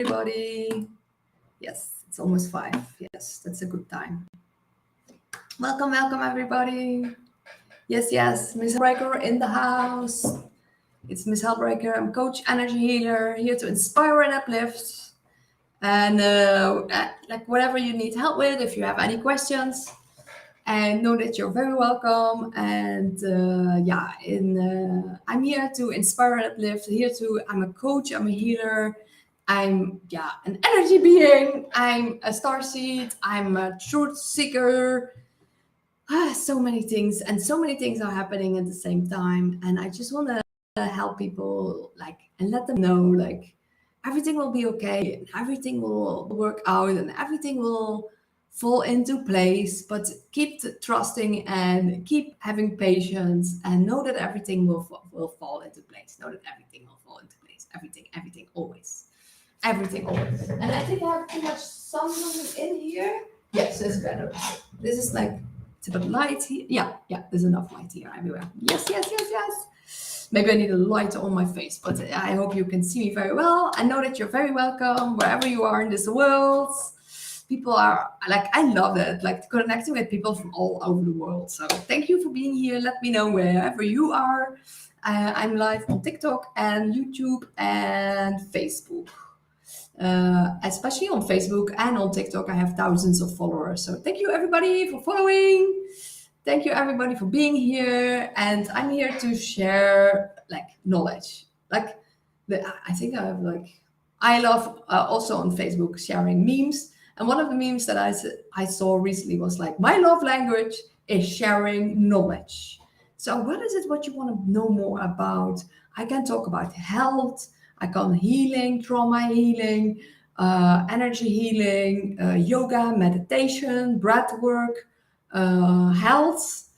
everybody. Yes, it's almost 5. Yes, that's a good time. Welcome, welcome, everybody. Yes, Miss Hellbreaker in the house. It's Miss Hellbreaker. I'm coach, energy healer, here to inspire and uplift. And like whatever you need help with, if you have any questions, and know that you're very welcome. And I'm here to inspire and uplift. I'm a coach, I'm a healer, I'm an energy being, I'm a starseed, I'm a truth seeker. So many things, and so many things are happening at the same time. And I just want to help people, and let them know, everything will be okay, and everything will work out, and everything will fall into place. But keep trusting and keep having patience, and know that everything will fall into place. Know that everything will fall into place. Everything always. Everything always. And I think I have too much sun in here. Yes, it's better. This is it's a bit light here. Yeah, there's enough light here everywhere. Yes. Maybe I need a light on my face, but I hope you can see me very well. I know that you're very welcome wherever you are in this world. People are I love that, connecting with people from all over the world. So thank you for being here. Let me know wherever you are. I'm live on TikTok and YouTube and Facebook. Especially on Facebook and on TikTok, I have thousands of followers. So thank you everybody for following. Thank you everybody for being here. And I'm here to share knowledge. I think I love also on Facebook sharing memes. And one of the memes that I saw recently was my love language is sharing knowledge. So what is it what you want to know more about? I can talk about health. I can healing, trauma healing, energy healing, yoga, meditation, breath work, health,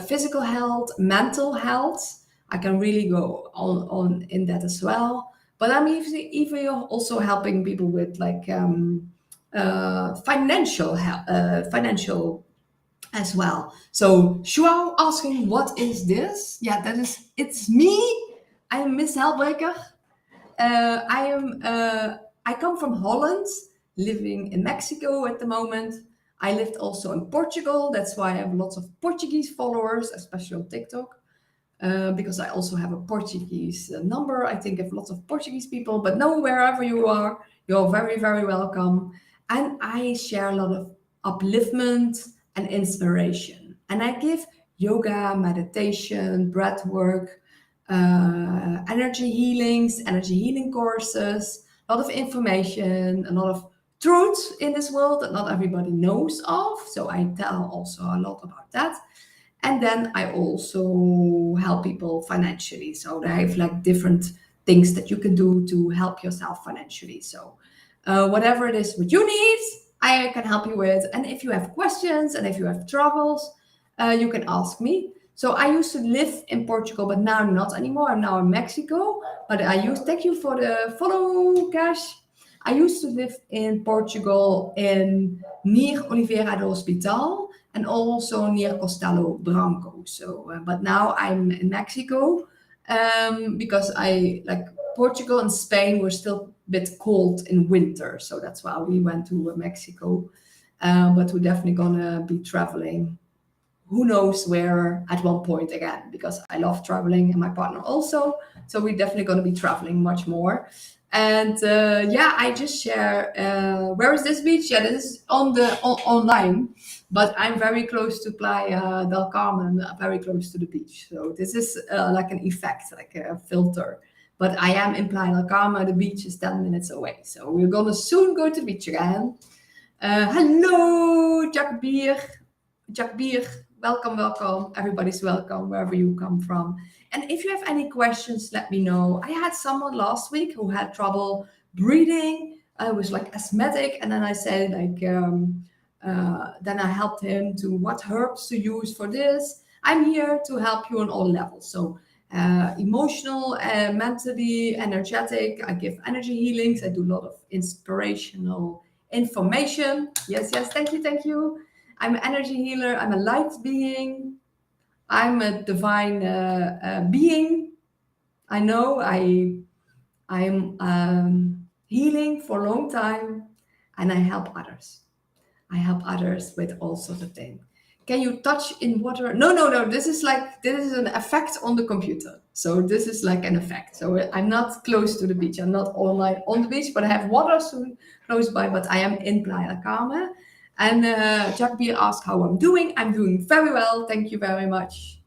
physical health, mental health. I can really go on in that as well. But I'm even also helping people with financial as well. So Shuao asking, what is this? Yeah, it's me. I am Miss Hellbreaker. I come from Holland, living in Mexico at the moment. I lived also in Portugal. That's why I have lots of Portuguese followers, especially on TikTok, because I also have a Portuguese number. I think I have lots of Portuguese people, but no, wherever you are, you're very, very welcome. And I share a lot of upliftment and inspiration. And I give yoga, meditation, breath work, energy healing courses, a lot of information, a lot of truths in this world that not everybody knows of. So I tell also a lot about that. And then I also help people financially. So I have different things that you can do to help yourself financially. So whatever it is what you need, I can help you with. And if you have questions and if you have troubles, you can ask me. So I used to live in Portugal, but now not anymore. I'm now in Mexico. But thank you for the follow, Cash. I used to live in Portugal near Oliveira do Hospital and also near Castelo Branco. So, but now I'm in Mexico because Portugal and Spain were still a bit cold in winter. So that's why we went to Mexico. But we're definitely gonna be traveling. Who knows where at one point again, because I love traveling and my partner also. So we're definitely going to be traveling much more. And I just share, where is this beach? Yeah, this is online, but I'm very close to Playa del Carmen, very close to the beach. So this is like an effect, like a filter. But I am in Playa del Carmen, the beach is 10 minutes away. So we're going to soon go to the beach again. Hello, Jack Beer. Welcome. Everybody's welcome wherever you come from. And if you have any questions, let me know. I had someone last week who had trouble breathing. I was asthmatic, and then I said then I helped him to what herbs to use for this. I'm here to help you on all levels. So emotional, mentally, energetic. I give energy healings. I do a lot of inspirational information. Yes. Thank you. I'm an energy healer. I'm a light being. I'm a divine being. I know I'm healing for a long time, and I help others. I help others with all sorts of things. Can you touch in water? No, no, no. This is an effect on the computer. So this is like an effect. So I'm not close to the beach. I'm not online on the beach, but I have water soon close by. But I am in Playa del Carmen. And Jacobi asked how I'm doing. I'm doing very well. Thank you very much.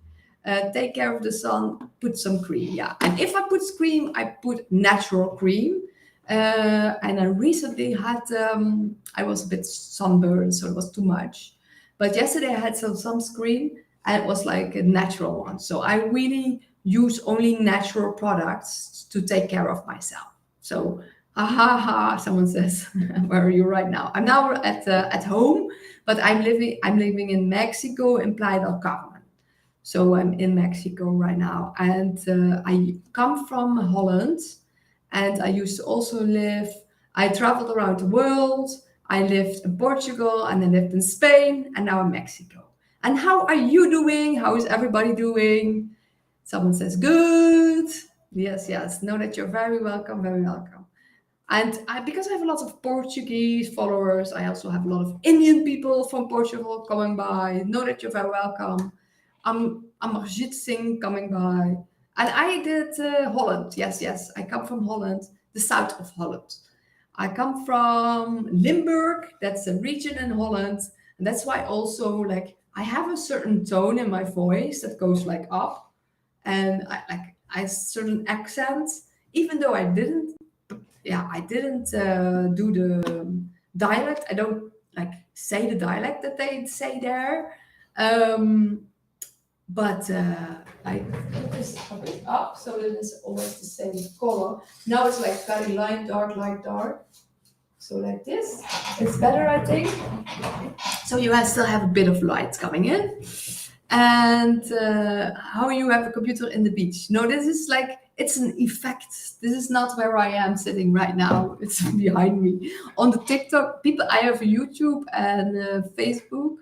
Take care of the sun. Put some cream. Yeah. And if I put cream, I put natural cream. And I recently had, I was a bit sunburned, so it was too much. But yesterday I had some sunscreen and it was like a natural one. So I really use only natural products to take care of myself. So, someone says, where are you right now? I'm now at home, but I'm living in Mexico in Playa del Carmen. So I'm in Mexico right now. And I come from Holland. And I used to also I traveled around the world. I lived in Portugal and I lived in Spain and now in Mexico. And how are you doing? How is everybody doing? Someone says, good. Yes, yes. Know that you're very welcome, very welcome. And because I have a lot of Portuguese followers, I also have a lot of Indian people from Portugal coming by. Know that you're very welcome. Amarjit Singh coming by. And I did Holland. Yes, yes. I come from Holland, the south of Holland. I come from Limburg. That's a region in Holland. And that's why also like I have a certain tone in my voice that goes like up. And I certain accents, even though I didn't do the dialect. I don't like say the dialect that they say there. But I put this a bit up so that it's always the same color. Now it's like very light, dark. So like this, it's better, I think. So you still have a bit of light coming in. And how you have a computer in the beach. No, this is like, it's an effect. This is not where I am sitting right now. It's behind me. On the TikTok, I have a YouTube and Facebook.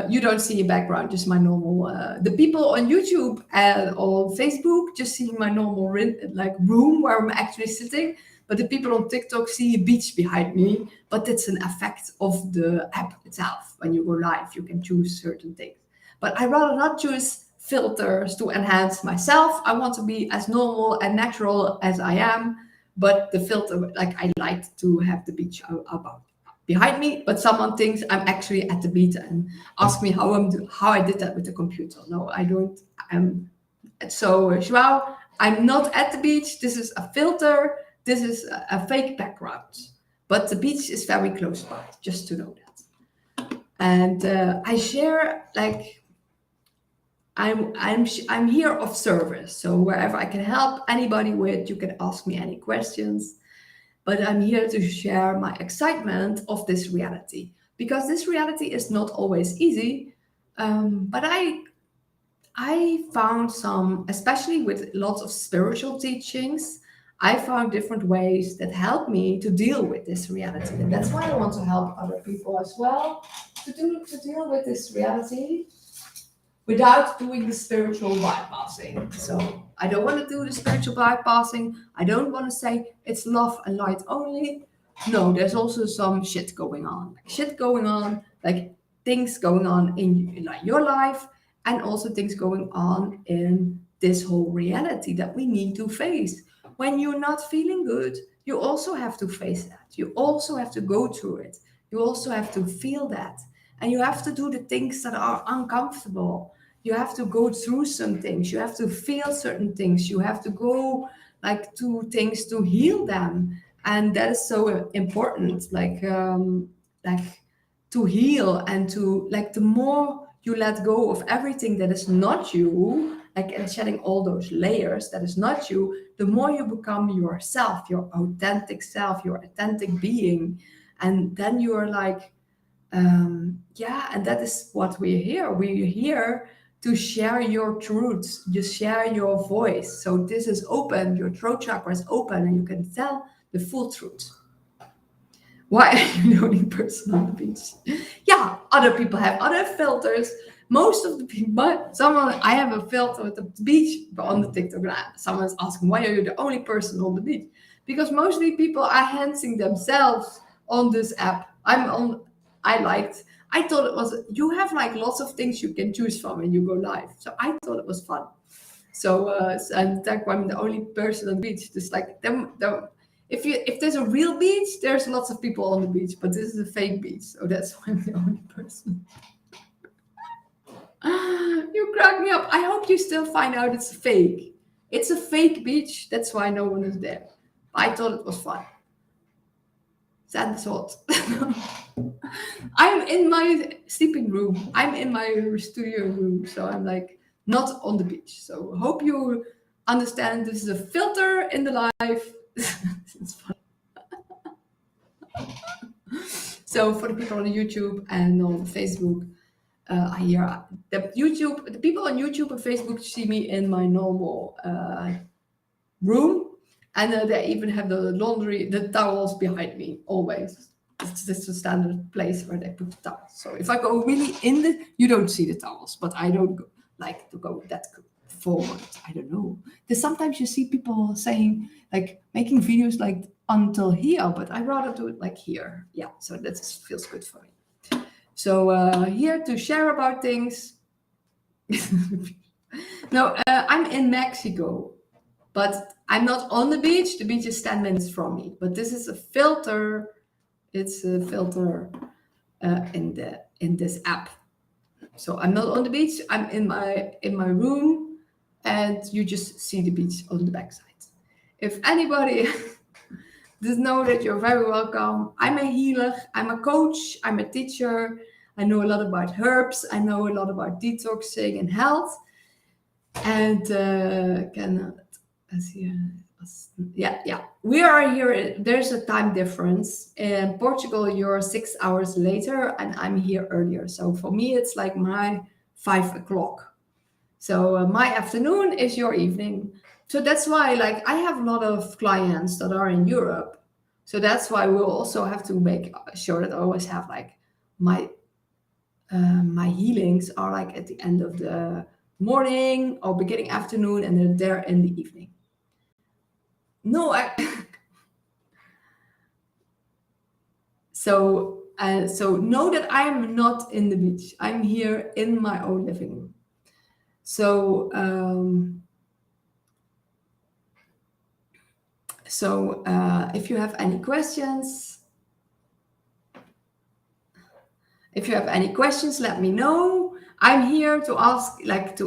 You don't see a background, just my normal. The people on YouTube and on Facebook just see my normal room where I'm actually sitting. But the people on TikTok see a beach behind me. But it's an effect of the app itself. When you go live, you can choose certain things. But I rather not choose filters to enhance myself. I want to be as normal and natural as I am. But the filter, like I like to have the beach about behind me, but someone thinks I'm actually at the beach and ask me how I did that with the computer. No, I don't. So Joao, I'm not at the beach. This is a filter. This is a fake background, but the beach is very close by. Just to know that. And I share like I'm here of service. So wherever I can help anybody with, you can ask me any questions. But I'm here to share my excitement of this reality, because this reality is not always easy. But I found some, especially with lots of spiritual teachings, I found different ways that help me to deal with this reality. And that's why I want to help other people as well to deal with this reality without doing the spiritual bypassing. So I don't want to do the spiritual bypassing. I don't want to say it's love and light only. No, there's also some shit going on. Like things going on in like your life, and also things going on in this whole reality that we need to face. When you're not feeling good, you also have to face that. You also have to go through it. You also have to feel that. And you have to do the things that are uncomfortable. You have to go through some things. You have to feel certain things. You have to go like to things to heal them. And that is so important. Like to heal and to like the more you let go of everything that is not you, like and shedding all those layers that is not you, the more you become yourself, your authentic self, your authentic being. And then you are like, and that is what we're here. We're here to share your truths, just share your voice. So this is open, your throat chakra is open, and you can tell the full truth. Why are you the only person on the beach? Yeah, other people have other filters. Most of the people, I have a filter at the beach on the TikTok. Someone's asking, why are you the only person on the beach? because mostly people are enhancing themselves on this app. I thought it was, you have like lots of things you can choose from when you go live. So I thought it was fun. So, and that's why I'm the only person on the beach. Just like if there's a real beach, there's lots of people on the beach, but this is a fake beach, so that's why I'm the only person. You crack me up. I hope you still find out it's fake. It's a fake beach. That's why no one is there. I thought it was fun. Sand is hot. I'm in my sleeping room. I'm in my studio room, so I'm like not on the beach. So hope you understand this is a filter in the life. It's fun. So for the people on YouTube and on Facebook, I hear the people on YouTube and Facebook see me in my normal room, and they even have the towels behind me always. It's just a standard place where they put the towels. So if I go really you don't see the towels, but I don't like to go that forward. I don't know. There's sometimes you see people saying, like, making videos like until here, but I rather do it like here. Yeah, so that feels good for me. So here to share about things. No, I'm in Mexico, but I'm not on the beach. The beach is 10 minutes from me, but this is a filter. It's a filter in this app. So I'm not on the beach. I'm in my room, and you just see the beach on the backside. If anybody just know that you're very welcome. I'm a healer. I'm a coach. I'm a teacher. I know a lot about herbs. I know a lot about detoxing and health. And we are here. There's a time difference. In Portugal, you're 6 hours later, and I'm here earlier. So for me, it's like my 5 o'clock. So my afternoon is your evening. So that's why, like, I have a lot of clients that are in Europe. So that's why we'll also have to make sure that I always have like my healings are like at the end of the morning or beginning afternoon, and then they're in the evening. No, so know that I am not in the beach. I'm here in my own living room. So if you have any questions, let me know. I'm here to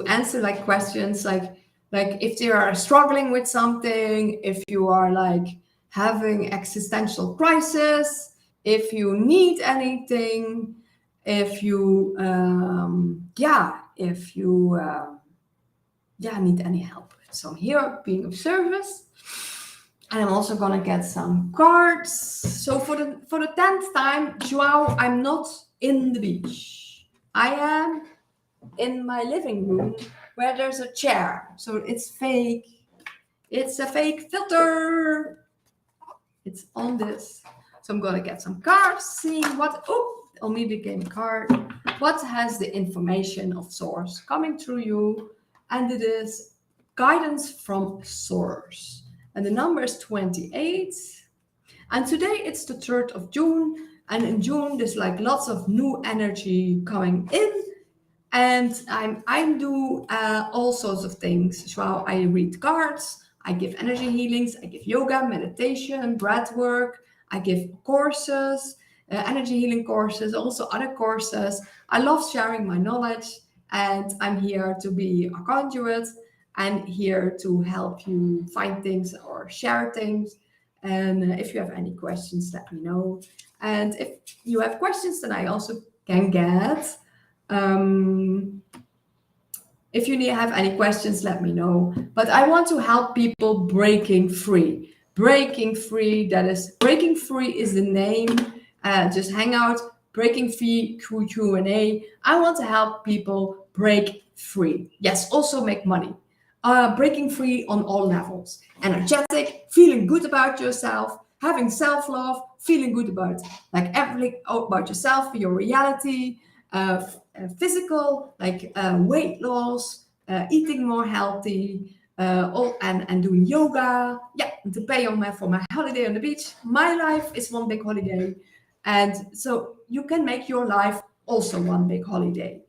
answer like questions, like if you are struggling with something, if you are like having existential crisis, if you need anything, if you need any help. So I'm here being of service. And I'm also gonna get some cards. So for the 10th time, Joao, I'm not in the beach. I am in my living room where there's a chair. So it's fake. It's a fake filter. It's on this. So I'm gonna get some cards, seeing what. Oh, only became a card. What has the information of source coming through you? And it is guidance from source. And the number is 28. And today it's the 3rd of June. And in June, there's like lots of new energy coming in. And I do all sorts of things. So I read cards, I give energy healings, I give yoga, meditation, breath work, I give courses, energy healing courses, also other courses. I love sharing my knowledge, and I'm here to be a conduit. I'm here to help you find things or share things. And if you have any questions, let me know. And if you have questions, then I also can get. If you have any questions, let me know. But I want to help people breaking free. Breaking free, Breaking Free is the name. Just hang out, Breaking Free Q&A. I want to help people break free. Yes, also make money. Breaking free on all levels. Energetic, feeling good about yourself, having self-love, feeling good about like everything about yourself, your reality, physical, like weight loss, eating more healthy, and doing yoga. Yeah, to pay for my holiday on the beach. My life is one big holiday, and so you can make your life also one big holiday,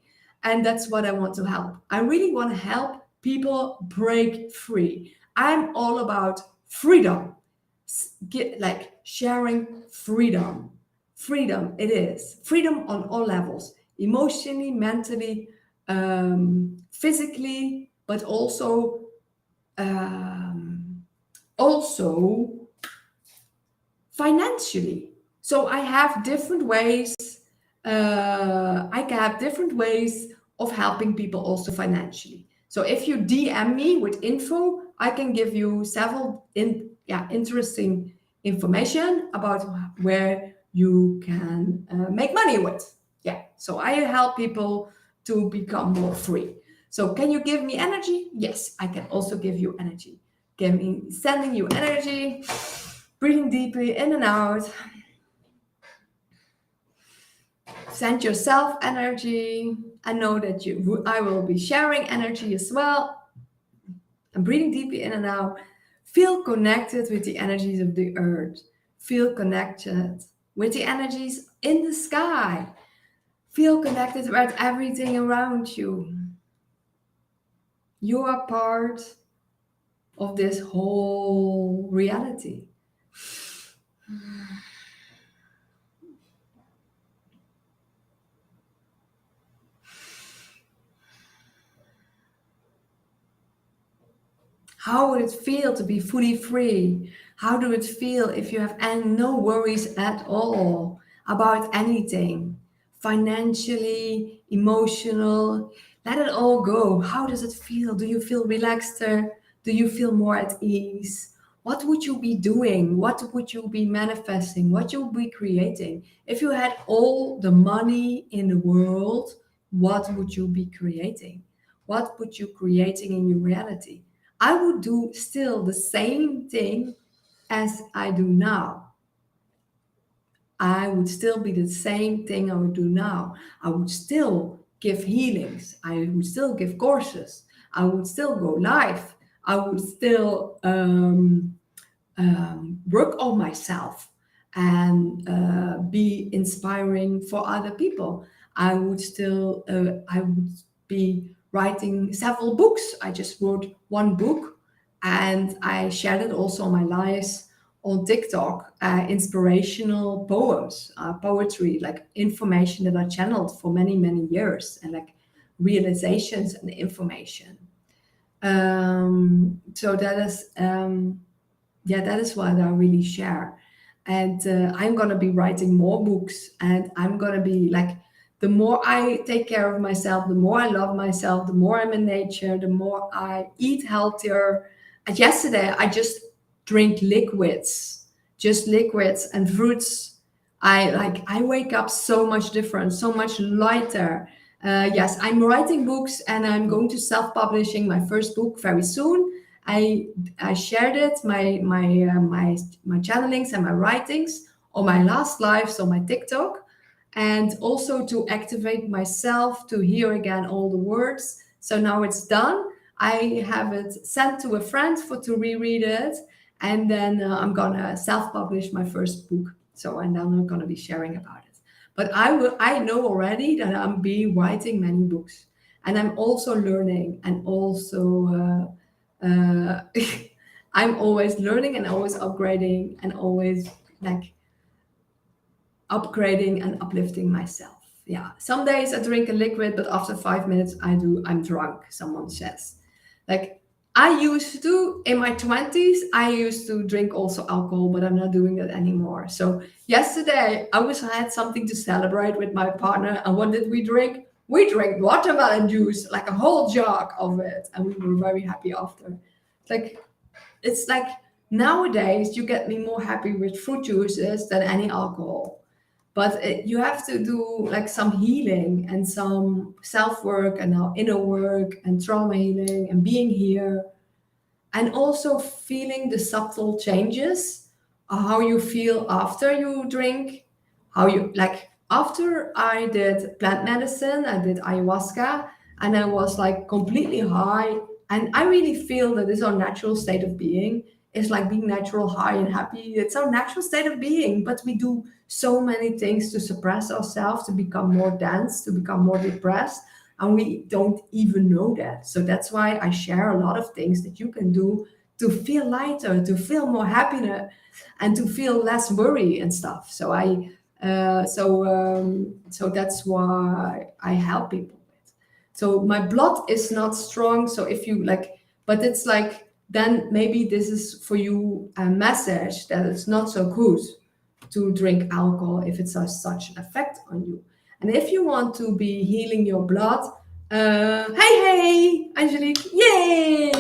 and that's what I want to help. I really want to help people break free. I'm all about freedom. Get like sharing freedom. Freedom it is. Freedom on all levels, emotionally, mentally, physically, but um, also financially. So I have different ways. I can have different ways of helping people also financially. So if you DM me with info, I can give you several interesting information about where you can make money with. Yeah. So I help people to become more free. So can you give me energy? Yes, I can also give you energy. Sending you energy. Breathing deeply in and out. Send yourself energy. I know that I will be sharing energy as well. And breathing deeply in and out. Feel connected with the energies of the earth. Feel connected with the energies in the sky. Feel connected with everything around you. You are part of this whole reality. How would it feel to be fully free? How do it feel if you have no worries at all about anything? Financially, emotional, let it all go. How does it feel? Do you feel relaxed? Do you feel more at ease? What would you be doing? What would you be manifesting? What you would be creating? If you had all the money in the world, what would you be creating? What would you creating in your reality? I would do still the same thing as I do now. I would still be the same thing I would do now. I would still give healings. I would still give courses. I would still go live. I would still work on myself and be inspiring for other people. I would be writing several books. I just wrote one book and I shared it also on my lives on TikTok, inspirational poems, poetry, like information that I channeled for many, many years, and like realizations and information. So that is what I really share. And I'm going to be writing more books, and I'm going to be like, the more I take care of myself, the more I love myself, the more I'm in nature, the more I eat healthier. And yesterday, I drink liquids, just liquids and fruits. I wake up so much different, so much lighter. Yes, I'm writing books and I'm going to self-publishing my first book very soon. I I shared it, my channelings and my writings on my last lives on my TikTok, and also to activate myself to hear again all the words. So now it's done. I have it sent to a friend for to reread it, and then I'm gonna self-publish my first book. So and then I'm gonna be sharing about it. But I know already that I'm be writing many books, and I'm also learning, and also I'm always learning and always upgrading and always like upgrading and uplifting myself. Yeah. Some days I drink a liquid, but after 5 minutes I'm drunk, someone says. Like I used to in my 20s, I used to drink also alcohol, but I'm not doing that anymore. So yesterday I had something to celebrate with my partner. And what did we drink? We drank watermelon juice, like a whole jug of it. And we were very happy after. Like it's like nowadays you get me more happy with fruit juices than any alcohol, but you have to do like some healing and some self work and now inner work and trauma healing and being here, and also feeling the subtle changes, how you feel after you drink, how you like after I did plant medicine, I did ayahuasca, and I was like completely high. And I really feel that is our natural state of being. It's like being natural, high and happy. It's our natural state of being. But we do so many things to suppress ourselves, to become more dense, to become more depressed. And we don't even know that. So that's why I share a lot of things that you can do to feel lighter, to feel more happiness, and to feel less worry and stuff. So that's why I help people. So my blood is not strong. So if you like, but it's like, then maybe this is for you a message that it's not so good to drink alcohol if it has such an effect on you. And if you want to be healing your blood, hey, Angelique, yay!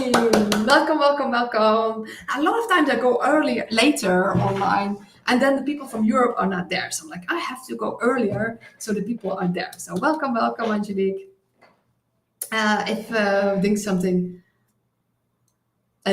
Welcome, welcome, welcome. A lot of times I go earlier, later online, and then the people from Europe are not there. So I'm like, I have to go earlier so the people are there. So welcome, welcome, Angelique. If think something,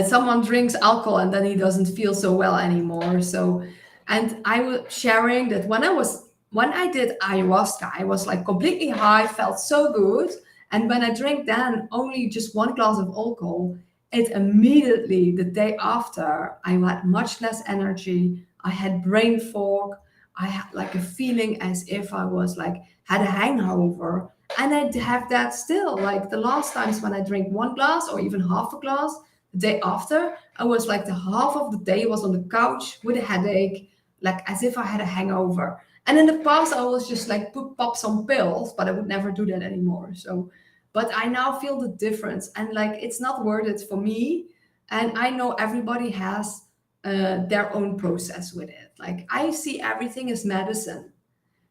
someone drinks alcohol and then he doesn't feel so well anymore. So, and I was sharing that when I did ayahuasca, I was like completely high, felt so good. And when I drank then only just one glass of alcohol, it immediately the day after I had much less energy. I had brain fog. I had like a feeling as if I was like had a hangover. And I have that still. Like the last times when I drink one glass or even half a glass, the day after, I was like the half of the day was on the couch with a headache, like as if I had a hangover. And in the past, I was just like pop some pills, but I would never do that anymore. So, but I now feel the difference, and like it's not worth it for me. And I know everybody has their own process with it. Like I see everything as medicine.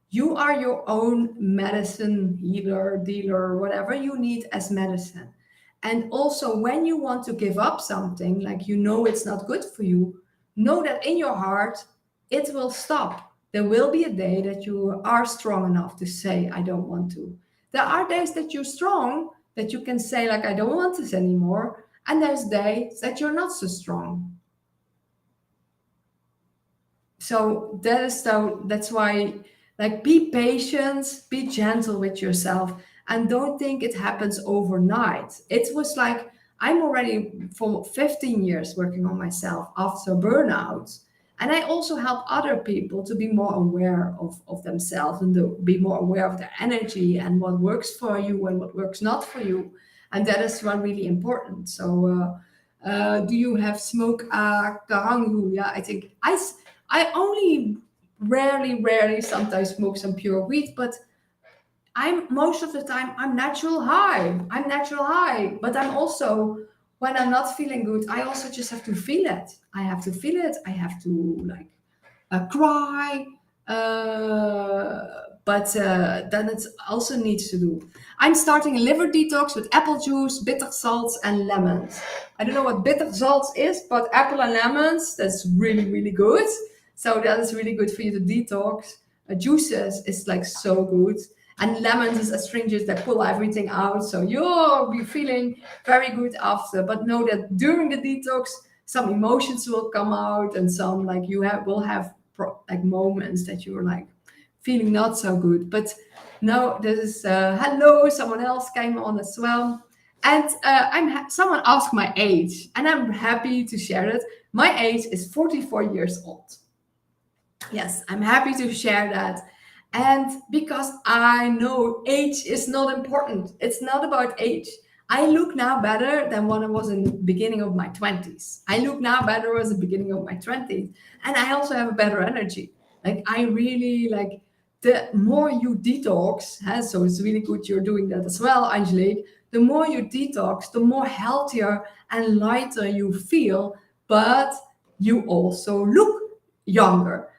You are your own medicine healer, dealer, whatever you need as medicine. And also, when you want to give up something, like you know it's not good for you, know that in your heart, it will stop. There will be a day that you are strong enough to say, I don't want to. There are days that you're strong, that you can say, like, I don't want this anymore. And there's days that you're not so strong. So that's why, like, be patient, be gentle with yourself, and don't think it happens overnight. It was like I'm already for 15 years working on myself after burnout, and I also help other people to be more aware of themselves and to be more aware of their energy and what works for you and what works not for you. And that is one really important. So do you have smoke karangu? Yeah, I think I only rarely sometimes smoke some pure weed, but I'm most of the time I'm natural high. I'm natural high, but I'm also when I'm not feeling good, I also just have to feel it. I have to feel it. I have to like cry. But then it also needs to do. I'm starting a liver detox with apple juice, bitter salts, and lemons. I don't know what bitter salts is, but apple and lemons, that's really, really good. So that is really good for you to detox. Juices is like so good. And lemons is astringents that pull everything out. So you'll be feeling very good after. But know that during the detox, some emotions will come out and some like will have like moments that you're like feeling not so good. But no, this is hello, someone else came on as well. And someone asked my age, and I'm happy to share it. My age is 44 years old. Yes, I'm happy to share that. And because I know age is not important, it's not about age. I look now better than when I was in the beginning of my 20s. I look now better as the beginning of my 20s. And I also have a better energy. Like, I really like the more you detox, so it's really good you're doing that as well, Angelique. The more you detox, the more healthier and lighter you feel, but you also look younger.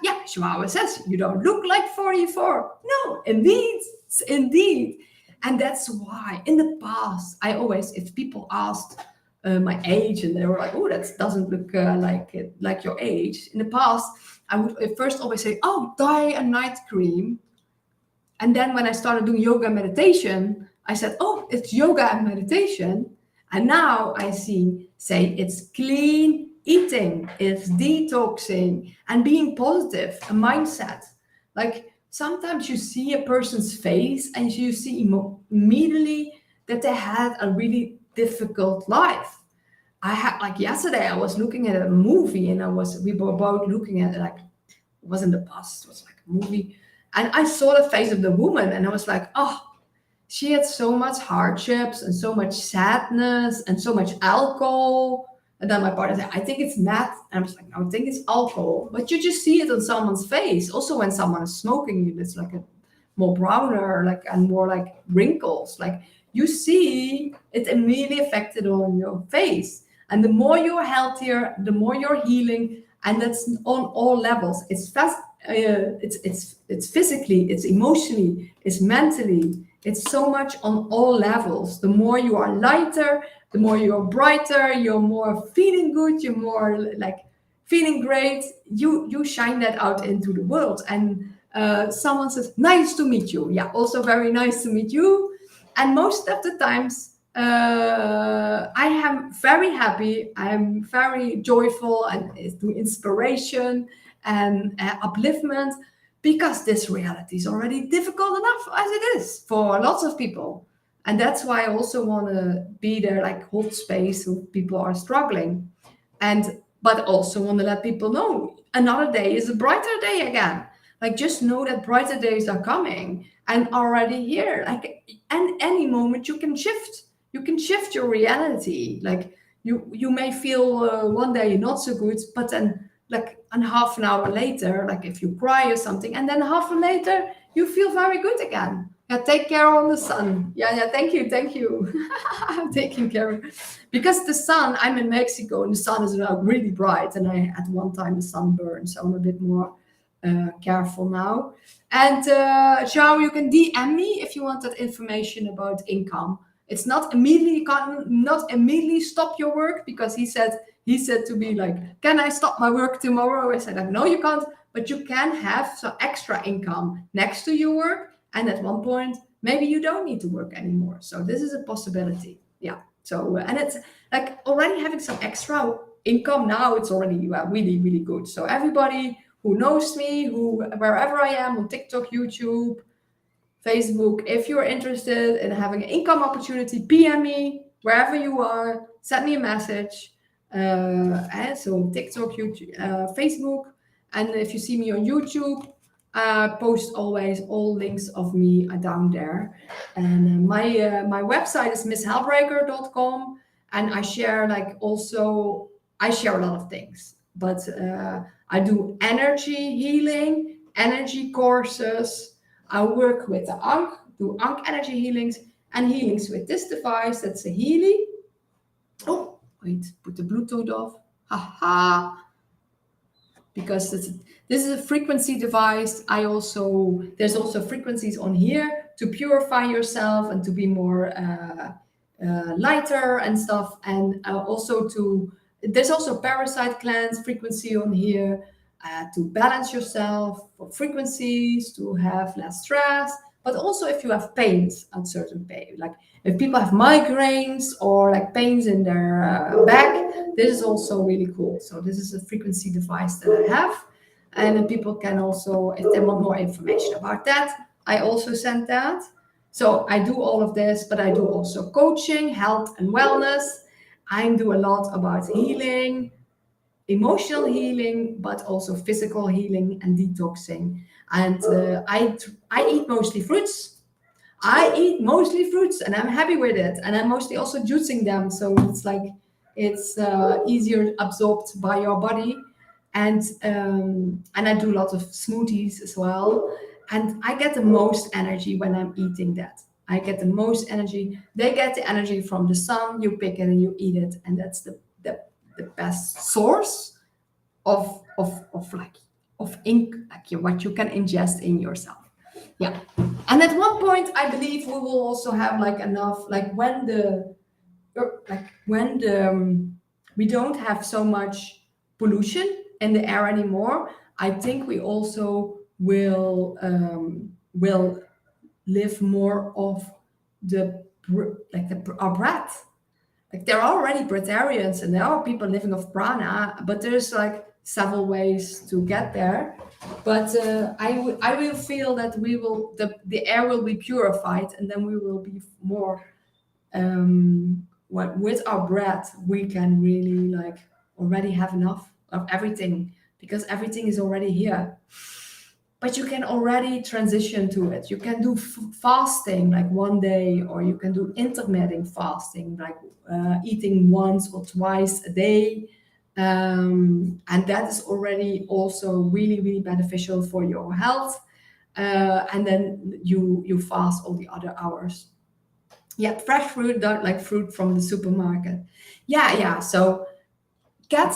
Yeah, Joao says you don't look like 44. No, indeed. And that's why in the past, I always, if people asked my age and they were like, oh, that doesn't look like your age. In the past, I would first always say, oh, dye a night cream. And then when I started doing yoga and meditation, I said, oh, it's yoga and meditation. And now I say it's clean eating, it's detoxing and being positive, a mindset. Like sometimes you see a person's face and you see immediately that they had a really difficult life. I had, like, yesterday I was looking at a movie, and we were both looking at it, like, it wasn't the past, it was like a movie. And I saw the face of the woman, and I was like, oh, she had so much hardships and so much sadness and so much alcohol. And then my partner said, I think it's meth. And I was like, no, I think it's alcohol. But you just see it on someone's face. Also, when someone is smoking, it's like a more browner, like, and more like wrinkles. Like, you see it immediately affected on your face. And the more you're healthier, the more you're healing. And that's on all levels. It's fast. It's physically, it's emotionally, it's mentally. It's so much on all levels. The more you are lighter, the more you're brighter, you're more feeling good, you're more like feeling great. You shine that out into the world. And someone says, nice to meet you. Yeah, also very nice to meet you. And most of the times, I am very happy. I'm very joyful and through inspiration and upliftment, because this reality is already difficult enough as it is for lots of people. And that's why I also want to be there, like, hold space when people are struggling. And but also want to let people know another day is a brighter day again. Like, just know that brighter days are coming and already here. Like, and any moment you can shift. You can shift your reality. Like, you may feel one day not so good, but then, like, and half an hour later, like, if you cry or something, and then half an hour later you feel very good again. Yeah, take care on the sun. Yeah, thank you. I'm taking care, because the sun, I'm in Mexico and the sun is really bright, and I at one time the sunburn, so I'm a bit more careful now. And João, you can DM me if you want that information about income. It's not immediately, you can't not immediately stop your work, because he said to me, like, can I stop my work tomorrow? I said, like, no, you can't, but you can have some extra income next to your work. And at one point, maybe you don't need to work anymore. So this is a possibility. Yeah. So, and it's like already having some extra income now, it's already really, really good. So everybody who knows me, wherever I am, on TikTok, YouTube, Facebook, if you're interested in having an income opportunity, PM me wherever you are, send me a message. And so TikTok, YouTube, Facebook, and if you see me on YouTube, post always all links of me are down there. And my website is MissHellbreaker.com, and I share I share a lot of things, but I do energy healing, energy courses. I work with the Ankh, do Ankh energy healings and healings with this device. That's a Healy. Oh, wait, put the Bluetooth off. Haha. Because this is a frequency device. There's also frequencies on here to purify yourself and to be more lighter and stuff. And there's also parasite glands frequency on here. To balance yourself, for frequencies, to have less stress, but also if you have pains at certain pain, like if people have migraines or like pains in their back, this is also really cool. So this is a frequency device that I have, and then people can also, if they want more information about that, I also send that. So I do all of this, but I do also coaching, health and wellness. I do a lot about healing, emotional healing, but also physical healing and detoxing. And I eat mostly fruits. And I'm happy with it. And I'm mostly also juicing them, so it's easier absorbed by your body. And I do lots of smoothies as well. And I get the most energy when I'm eating that. I get the most energy. They get the energy from the sun. You pick it and you eat it, and that's the best source of ink, like what you can ingest in yourself. Yeah. And at one point, I believe we will also have like enough, like when we don't have so much pollution in the air anymore, I think we also will live more of our breath. Like, there are already breatharians and there are people living off prana, but there's like several ways to get there. But I will feel that the air will be purified, and then we will be more with our bread, we can really like already have enough of everything because everything is already here. But you can already transition to it. You can do fasting like one day, or you can do intermittent fasting, like eating once or twice a day. And that is already also really, really beneficial for your health. And then you fast all the other hours. Yeah, fresh fruit, don't like fruit from the supermarket. Yeah. So get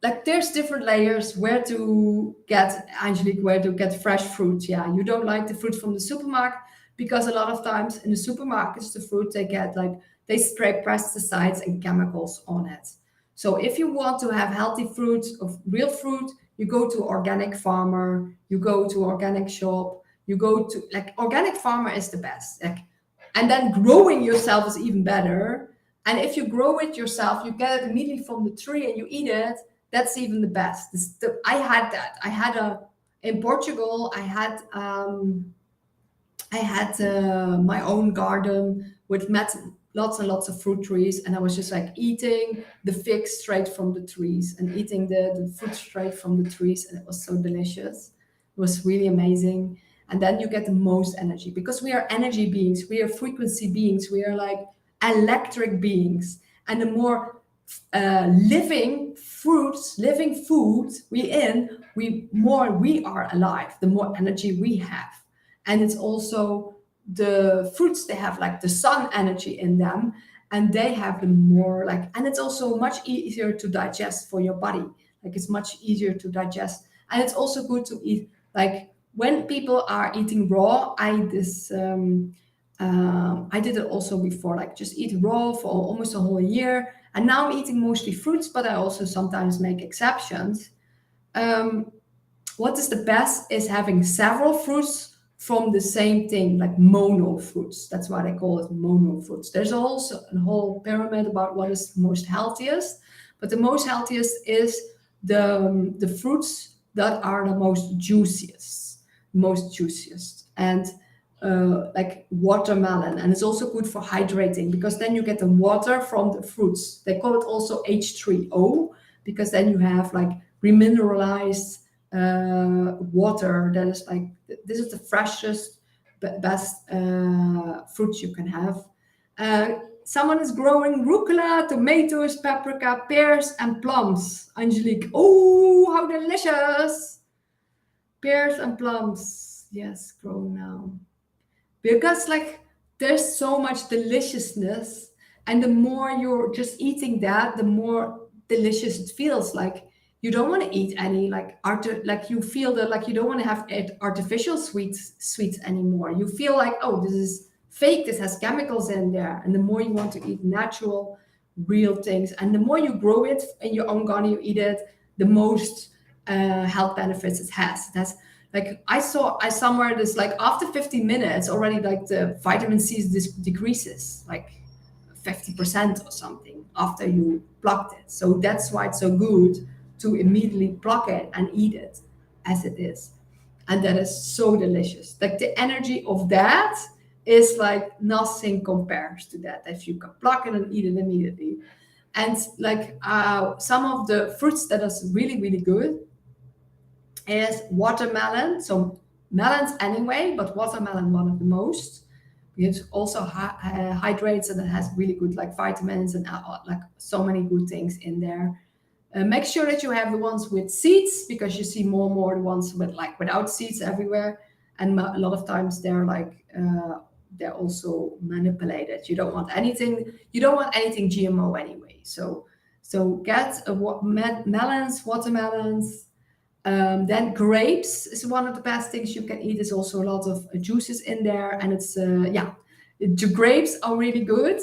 like there's different layers where to get, Angelique, where to get fresh fruit. Yeah, you don't like the fruit from the supermarket because a lot of times in the supermarkets the fruit they get, like they spray pesticides and chemicals on it. So if you want to have healthy fruit, of real fruit, you go to organic farmer, you go to organic shop, you go to like organic farmer is the best, like, and then growing yourself is even better. And if you grow it yourself, you get it immediately from the tree and you eat it. That's even the best. I had that. I had a in Portugal. I had my own garden with lots and lots of fruit trees, and I was just like eating the figs straight from the trees and eating the fruit straight from the trees, and it was so delicious. It was really amazing. And then you get the most energy because we are energy beings, we are frequency beings, we are like electric beings, and the more living food we in, we more we are alive, the more energy we have. And it's also the fruits, they have like the sun energy in them, and they have the more like, and it's also much easier to digest for your body. Like it's much easier to digest, and it's also good to eat like when people are eating raw. I did it also before, like just eat raw for almost a whole year, and now I'm eating mostly fruits, but I also sometimes make exceptions. um, what is the best is having several fruits from the same thing, like mono fruits. That's why they call it mono fruits. There's also a whole pyramid about what is most healthiest, but the most healthiest is the fruits that are the most juiciest, and like watermelon. And it's also good for hydrating because then you get the water from the fruits. They call it also H3O because then you have like remineralized water that is like, this is the freshest, best fruits you can have. Someone is growing rucola, tomatoes, paprika, pears, and plums. Angelique, oh, how delicious! Pears and plums, yes, grow now. Because like there's so much deliciousness, and the more you're just eating that, the more delicious it feels. Like you don't want to eat any like like you feel that like you don't want to have artificial sweets anymore. You feel like, oh, this is fake, this has chemicals in there. And the more you want to eat natural, real things, and the more you grow it in your own garden, you eat it, the most health benefits it has. That's like I somewhere this like after 15 minutes already, like the vitamin C decreases like 50% or something after you plucked it. So that's why it's so good to immediately pluck it and eat it as it is. And that is so delicious. Like the energy of that is like nothing compares to that. If you can pluck it and eat it immediately. And like some of the fruits that is really, really good is watermelon. So melons anyway, but watermelon one of the most. It also hydrates, and it has really good like vitamins and like so many good things in there. Make sure that you have the ones with seeds because you see more and more the ones with like without seeds everywhere, and a lot of times they're also manipulated. You don't want anything. You don't want anything GMO anyway. So get melons, watermelons. Then grapes is one of the best things you can eat. There's also a lot of juices in there, and it's the grapes are really good.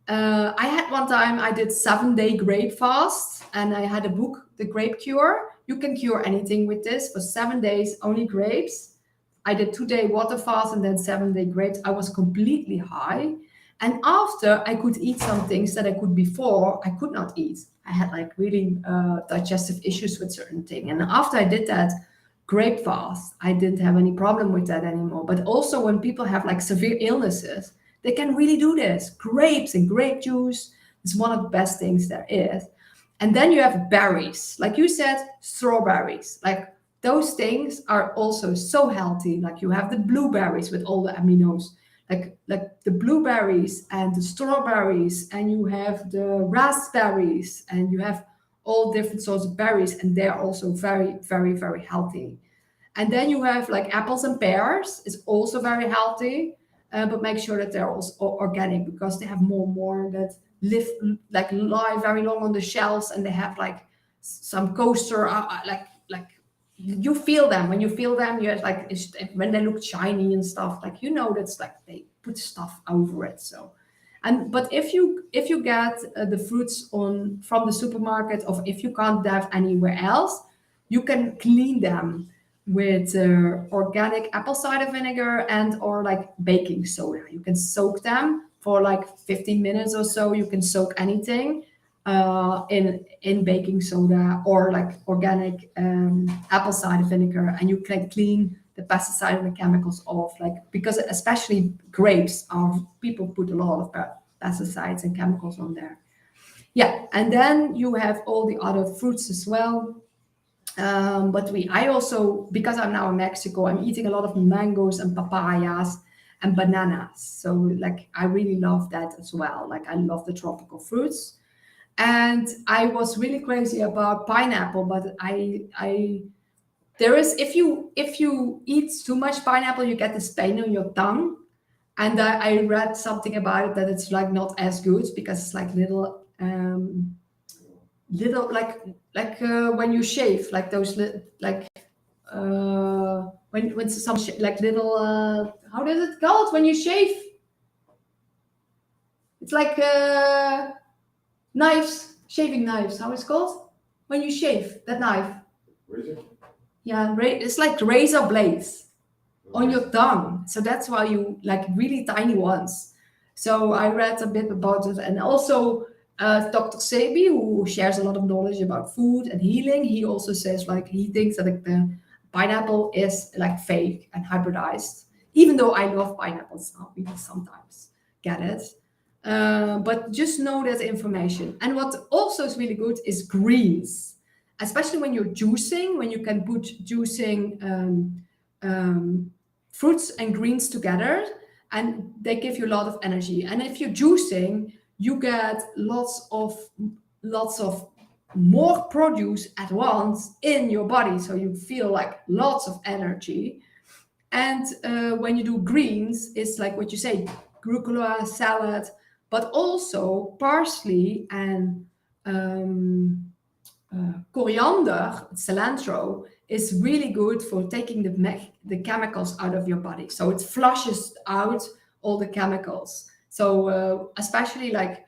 I had one time I did 7-day grape fast, and I had a book, The Grape Cure. You can cure anything with this for 7 days, only grapes. I did 2-day water fast and then 7-day grapes. I was completely high. And after, I could eat some things that I could before I could not eat. I had like really digestive issues with certain things. And after I did that grape fast, I didn't have any problem with that anymore. But also when people have like severe illnesses, they can really do this. Grapes and grape juice, It's one of the best things there is. And then you have berries, like you said, strawberries. Like those things are also so healthy. Like you have the blueberries with all the aminos, like the blueberries and the strawberries, and you have the raspberries, and you have all different sorts of berries, and they're also very, very, very healthy. And then you have like apples and pears. It's also very healthy, but make sure that they're also organic, because they have more that live, like lie very long on the shelves, and they have like some coaster, like you feel them. When you feel them, you have like when they look shiny and stuff. Like that's like they put stuff over it. So, and but if you get the fruits on from the supermarket, or if you can't have anywhere else, you can clean them with organic apple cider vinegar and or like baking soda. You can soak them for like 15 minutes or so. You can soak anything in baking soda or like organic apple cider vinegar, and you can clean the pesticide and the chemicals off. Like because especially grapes, are people put a lot of pesticides and chemicals on there. Yeah, and then you have all the other fruits as well. But I also, because I'm now in Mexico, I'm eating a lot of mangoes and papayas and bananas. So like I really love that as well. Like I love the tropical fruits. And I was really crazy about pineapple, but I there is, if you eat too much pineapple, you get this pain on your tongue. And I read something about it that it's like not as good, because it's like little when you shave, like those like when some like little how does it called when you shave? It's like knives, shaving knives. How it's called when you shave that knife? Razor? Yeah, it's like razor blades on your tongue. So that's why you like really tiny ones. So I read a bit about it, and also Dr. Sebi, who shares a lot of knowledge about food and healing, he also says like he thinks that like, the pineapple is like fake and hybridized. Even though I love pineapples, I'll really sometimes get it. But just know that information. And what also is really good is greens, especially when you're juicing, when you can put juicing fruits and greens together, and they give you a lot of energy. And if you're juicing, you get lots of more produce at once in your body, so you feel like lots of energy. And when you do greens, it's like what you say, rucola, salad, but also parsley and coriander, cilantro, is really good for taking the chemicals out of your body. So it flushes out all the chemicals. So especially like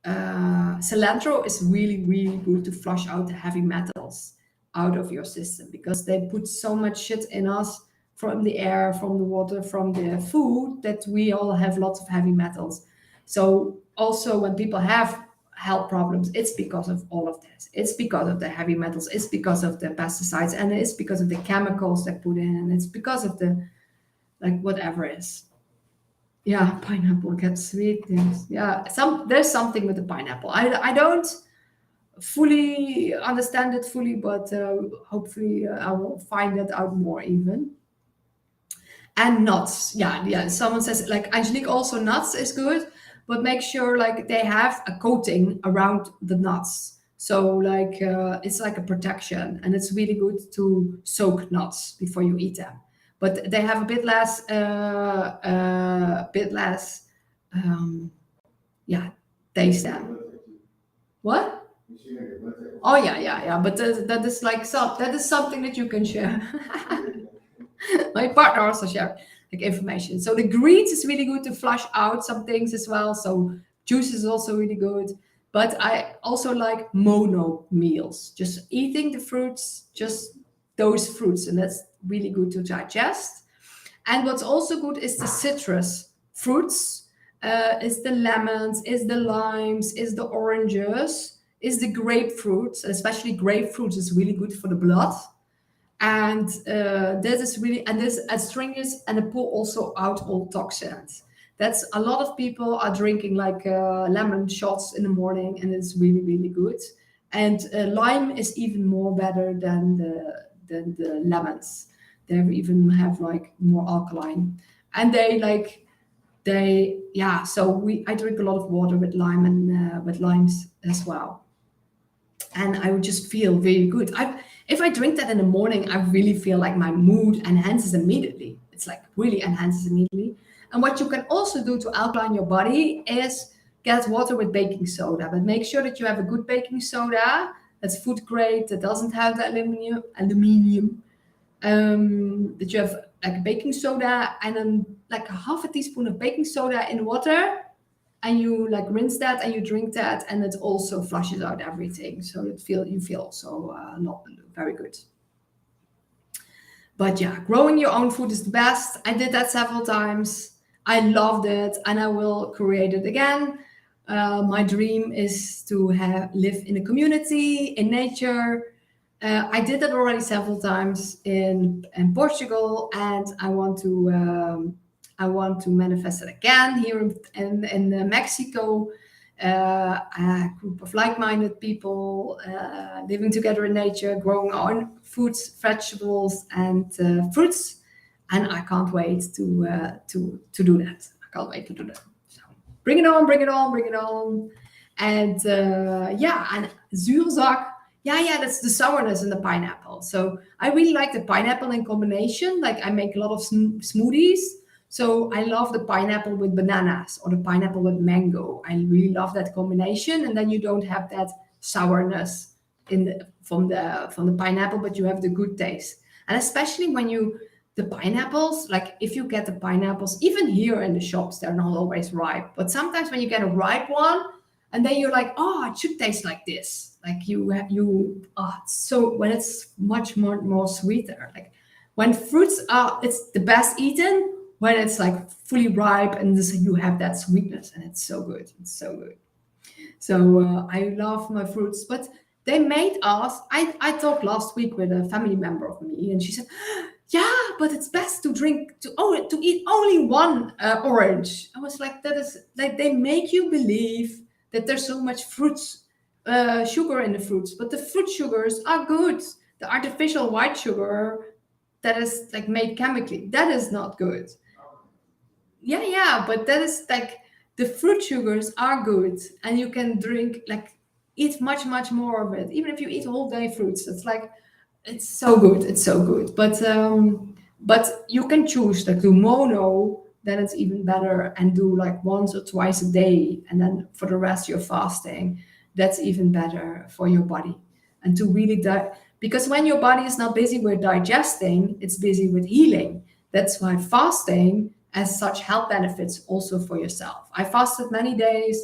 cilantro is really, really good to flush out the heavy metals out of your system, because they put so much shit in us from the air, from the water, from the food, that we all have lots of heavy metals. So also when people have health problems, it's because of all of this. It's because of the heavy metals, it's because of the pesticides, and it's because of the chemicals they put in, and it's because of the like whatever is. Yeah, pineapple gets sweet things. Yeah, there's something with the pineapple. I don't fully understand it fully, but hopefully I will find that out more even. And nuts, yeah. Someone says like Angelique, also nuts is good, but make sure like they have a coating around the nuts. So like it's like a protection, and it's really good to soak nuts before you eat them. But they have a bit less, um, yeah, taste them. What? Oh yeah. But that is like that is something that you can share. My partner also shared like information. So the greens is really good to flush out some things as well. So juice is also really good. But I also like mono meals, just eating the fruits, just those fruits, and that's really good to digest. And what's also good is the citrus fruits, is the lemons, is the limes, is the oranges, is the grapefruits. Especially grapefruits is really good for the blood. And this is really, and this astringent, and it pull also out all toxins. That's a lot of people are drinking like lemon shots in the morning, and it's really, really good. And lime is even more better than the lemons. They even have like more alkaline, and yeah. So I drink a lot of water with lime and with limes as well, and I would just feel very good. If I drink that in the morning, I really feel like my mood enhances immediately. It's like really enhances immediately. And what you can also do to alkaline your body is get water with baking soda, but make sure that you have a good baking soda that's food grade, that doesn't have the aluminium. That you have like baking soda and then like a half a teaspoon of baking soda in water, and you like rinse that and you drink that, and it also flushes out everything, so you feel also not very good. But yeah, growing your own food is the best. I did that several times. I loved it, and I will create it again. My dream is to live in a community, in nature. I did that already several times in Portugal, and I want to manifest it again here in Mexico. A group of like-minded people living together in nature, growing our own foods, vegetables, and fruits. And I can't wait to do that. I can't wait to do that. So bring it on, bring it on, bring it on. And yeah, and zuurzak. Yeah, that's the sourness in the pineapple. So I really like the pineapple in combination. Like I make a lot of smoothies. So I love the pineapple with bananas or the pineapple with mango. I really love that combination. And then you don't have that sourness from the pineapple, but you have the good taste. And especially when the pineapples, like if you get the pineapples, even here in the shops, they're not always ripe. But sometimes when you get a ripe one, and then you're like, oh, it should taste like this. Like so when it's much more sweeter. Like when fruits it's the best eaten when it's like fully ripe, and you have that sweetness, and it's so good. It's so good. So I love my fruits, but they made us. I talked last week with a family member of me, and she said, "Yeah, but it's best to eat only one orange." I was like, "That is like they make you believe that there's so much sugar in the fruits, but the fruit sugars are good. The artificial white sugar that is like made chemically, that is not good." Yeah, but that is like the fruit sugars are good, and you can eat much more of it. Even if you eat whole day fruits, it's so good. It's so good. But you can choose like do mono, then it's even better, and do like once or twice a day, and then for the rest you're fasting. That's even better for your body. And to really because when your body is not busy with digesting, it's busy with healing. That's why fasting has such health benefits also for yourself. I fasted many days,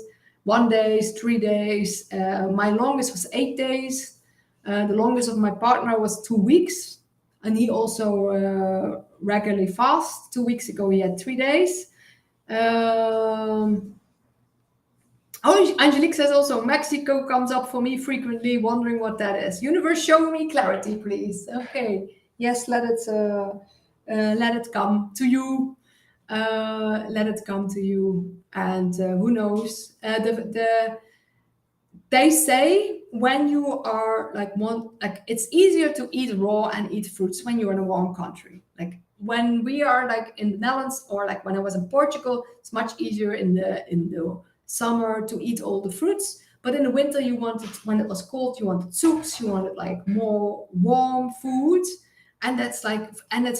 1 day, 3 days. My longest was 8 days. The longest of my partner was 2 weeks, and he also regularly fasts. 2 weeks ago, he had 3 days. Oh, Angelique says also, Mexico comes up for me frequently, wondering what that is. Universe, show me clarity, please. Okay. Yes, let it come to you. Let it come to you. And who knows? They say when you are it's easier to eat raw and eat fruits when you're in a warm country. Like when we are like in the Netherlands, or like when I was in Portugal, it's much easier in the summer to eat all the fruits. But in the winter, when it was cold, you wanted soups, you wanted like more warm foods, and that's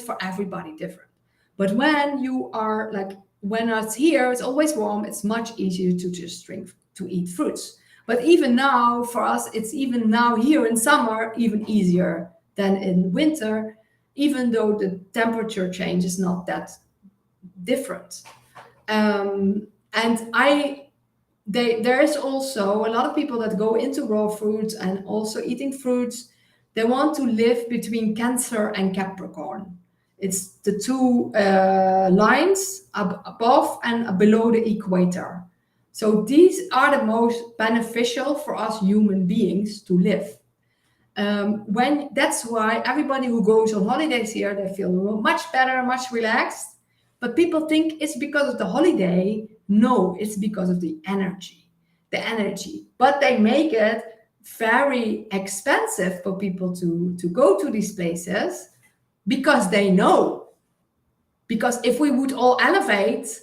for everybody different. But when it's here, it's always warm. It's much easier to just eat fruits. But even now, for us, it's even now here in summer, even easier than in winter, even though the temperature change is not that different. And there is also a lot of people that go into raw fruits and also eating fruits. They want to live between Cancer and Capricorn. It's the two lines above and below the equator. So these are the most beneficial for us human beings to live. That's why everybody who goes on holidays here, they feel much better, much relaxed. But people think it's because of the holiday. No, it's because of the energy. The energy. But they make it very expensive for people to go to these places because they know. Because if we would all elevate,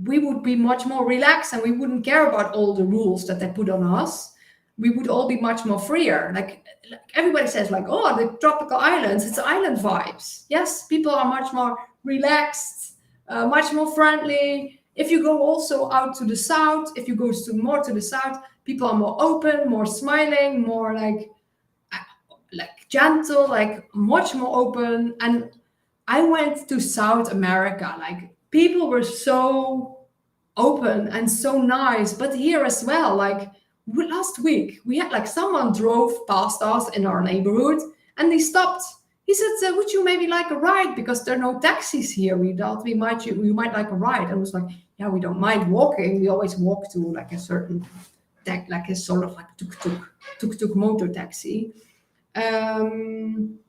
we would be much more relaxed and we wouldn't care about all the rules that they put on us. We would all be much more freer. Like everybody says, like, oh, the tropical islands, it's island vibes. Yes, people are much more relaxed, much more friendly. If you go also out to the south, if you go more to the south, people are more open, more smiling, more like gentle, like much more open. And I went to South America, like people were so open and so nice. But here as well, like last week, we had like someone drove past us in our neighborhood and they stopped. He said, would you maybe like a ride? Because there are no taxis here. We thought we might like a ride. And I was like, yeah, we don't mind walking. We always walk to like a certain, like a sort of like tuk-tuk motor taxi. And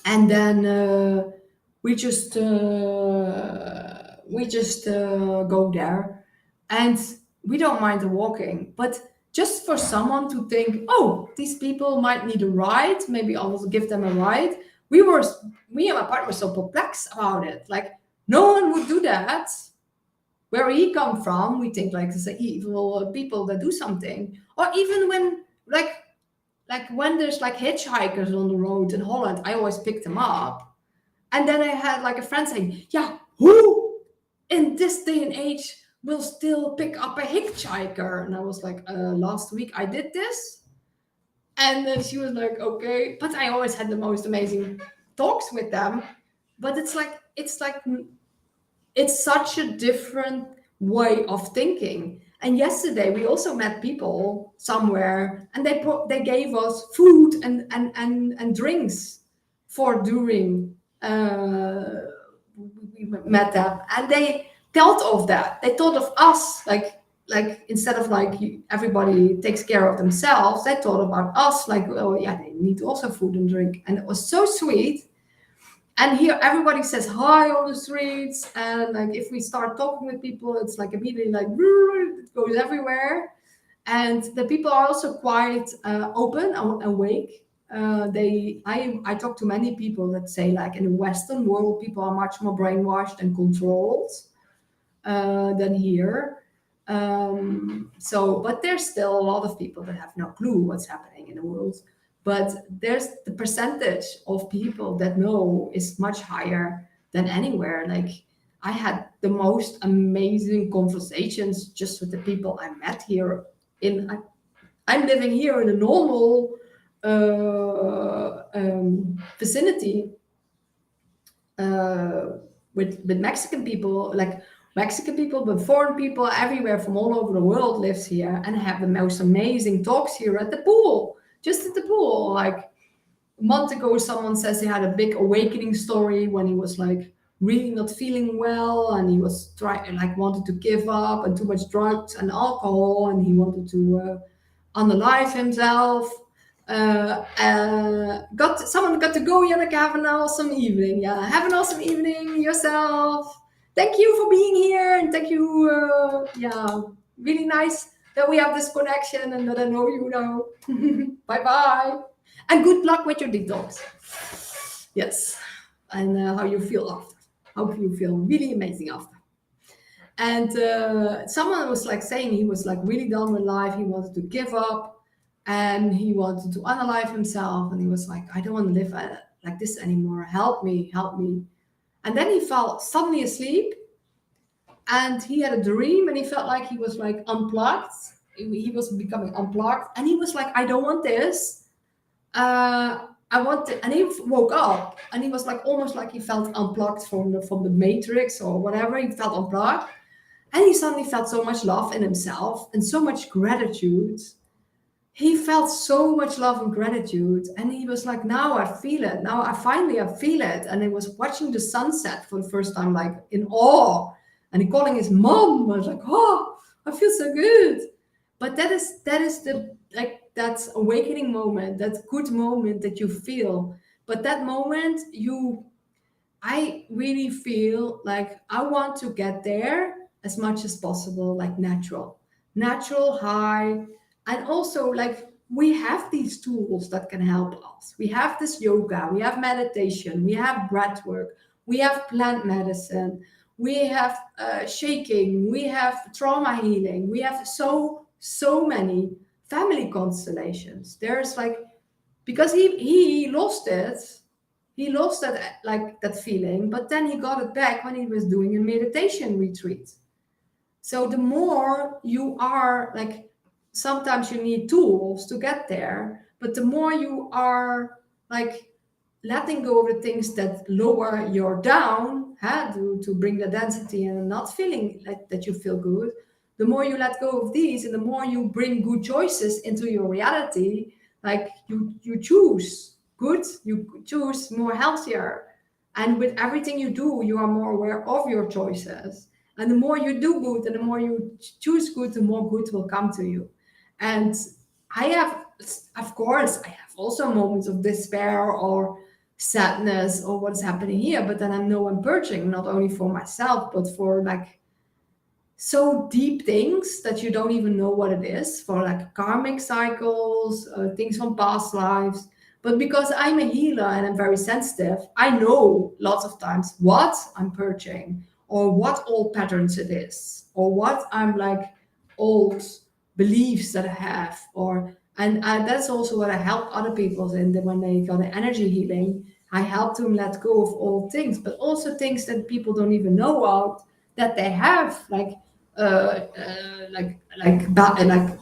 then we just go there, and we don't mind the walking. But just for someone to think, oh, these people might need a ride, maybe I will give them a ride. Me and my partner were so perplexed about it. Like no one would do that. Where he come from, we think like it's evil people that do something, or even when like when there's like hitchhikers on the road in Holland, I always pick them up. And then I had like a friend saying, yeah, who in this day and age will still pick up a hitchhiker? And I was like, last week I did this. And then she was like, okay. But I always had the most amazing talks with them. But it's such a different way of thinking. And yesterday we also met people somewhere, and they gave us food and drinks for during we met them, and they thought of that. They thought of us, like instead of like everybody takes care of themselves, they thought about us, like, oh yeah, they need also food and drink, and it was so sweet. And here everybody says hi on the streets, and like if we start talking with people, it's like immediately like it goes everywhere. And the people are also quite open and awake. I talk to many people that say like in the Western world, people are much more brainwashed and controlled than here. But there's still a lot of people that have no clue what's happening in the world. But there's the percentage of people that know is much higher than anywhere. Like I had the most amazing conversations just with the people I met here. I'm living here in a normal vicinity with Mexican people, like Mexican people, but foreign people everywhere from all over the world lives here, and have the most amazing talks here at the pool. Just at the pool. Like a month ago, someone says he had a big awakening story when he was like really not feeling well, and he was wanted to give up, and too much drugs and alcohol, and he wanted to unalive himself. Someone got to go. Janneke, have an awesome evening. Yeah, have an awesome evening yourself. Thank you for being here, and thank you. Really nice that we have this connection and that I know you now. Bye bye. And good luck with your detox. Yes. And how you feel after. Hope you feel really amazing after. And someone was like saying he was like really done with life. He wanted to give up and he wanted to unalive himself. And he was like, I don't want to live like this anymore. Help me, help me. And then he fell suddenly asleep. And he had a dream, and he felt like he was like unplugged. He was becoming unplugged, and he was like, "I don't want this. I want." And he woke up, and he was like almost like he felt unplugged from the matrix or whatever. He felt unplugged, and he suddenly felt so much love in himself and so much gratitude. He felt so much love and gratitude, and he was like, "Now I feel it. Now I finally feel it." And he was watching the sunset for the first time, like in awe. And he calling his mom. I was like, oh, I feel so good. But that is the like that awakening moment, that good moment that you feel. But that moment, I really feel like I want to get there as much as possible, like natural high. And also, like, we have these tools that can help us. We have this yoga, we have meditation, we have breath work, we have plant medicine, we have shaking, we have trauma healing, we have so many family constellations. There's like, because he lost it, he lost that, like, that feeling, but then he got it back when he was doing a meditation retreat. So the more you are like, sometimes you need tools to get there, but the more you are like letting go of the things that lower your down, to bring the density and not feeling like that you feel good, the more you let go of these and the more you bring good choices into your reality, like you choose good, you choose more healthier, and with everything you do you are more aware of your choices, and the more you do good and the more you choose good, the more good will come to you. And I have, of course, I have also moments of despair or sadness or what's happening here, but then I know I'm purging not only for myself but for like so deep things that you don't even know what it is, for like karmic cycles, things from past lives. But because I'm a healer and I'm very sensitive, I know lots of times what I'm purging, or what old patterns it is, or what I'm like old beliefs that I have, or and that's also what I help other people in, when they got an energy healing. I help them let go of old things, but also things that people don't even know about, that they have, like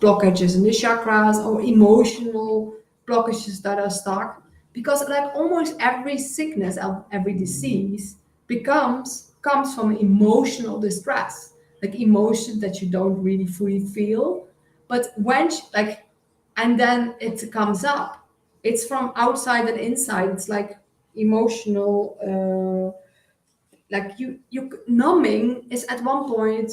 blockages in the chakras, or emotional blockages that are stuck. Because like almost every sickness, every disease comes from emotional distress, like emotion that you don't really fully feel, but like, and then it comes up. It's from outside and inside. It's like emotional. Like you numbing is at one point,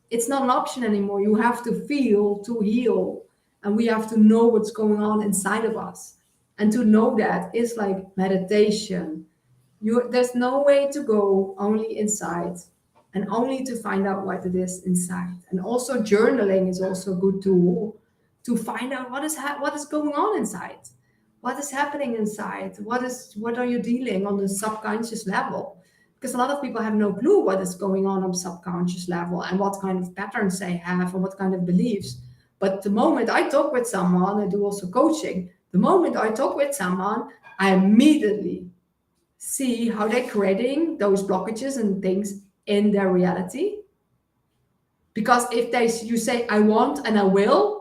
it's not an option anymore. You have to feel to heal, and we have to know what's going on inside of us, and to know that is like meditation. There's no way to go, only inside, and only to find out what it is inside. And also journaling is also a good tool to find out what is going on inside, what is happening inside, what are you dealing on the subconscious level, because a lot of people have no clue what is going on subconscious level, and what kind of patterns they have and what kind of beliefs. But the moment I talk with someone, I do also coaching, the moment I talk with someone, I immediately see how they're creating those blockages and things in their reality. Because if you say I want and I will,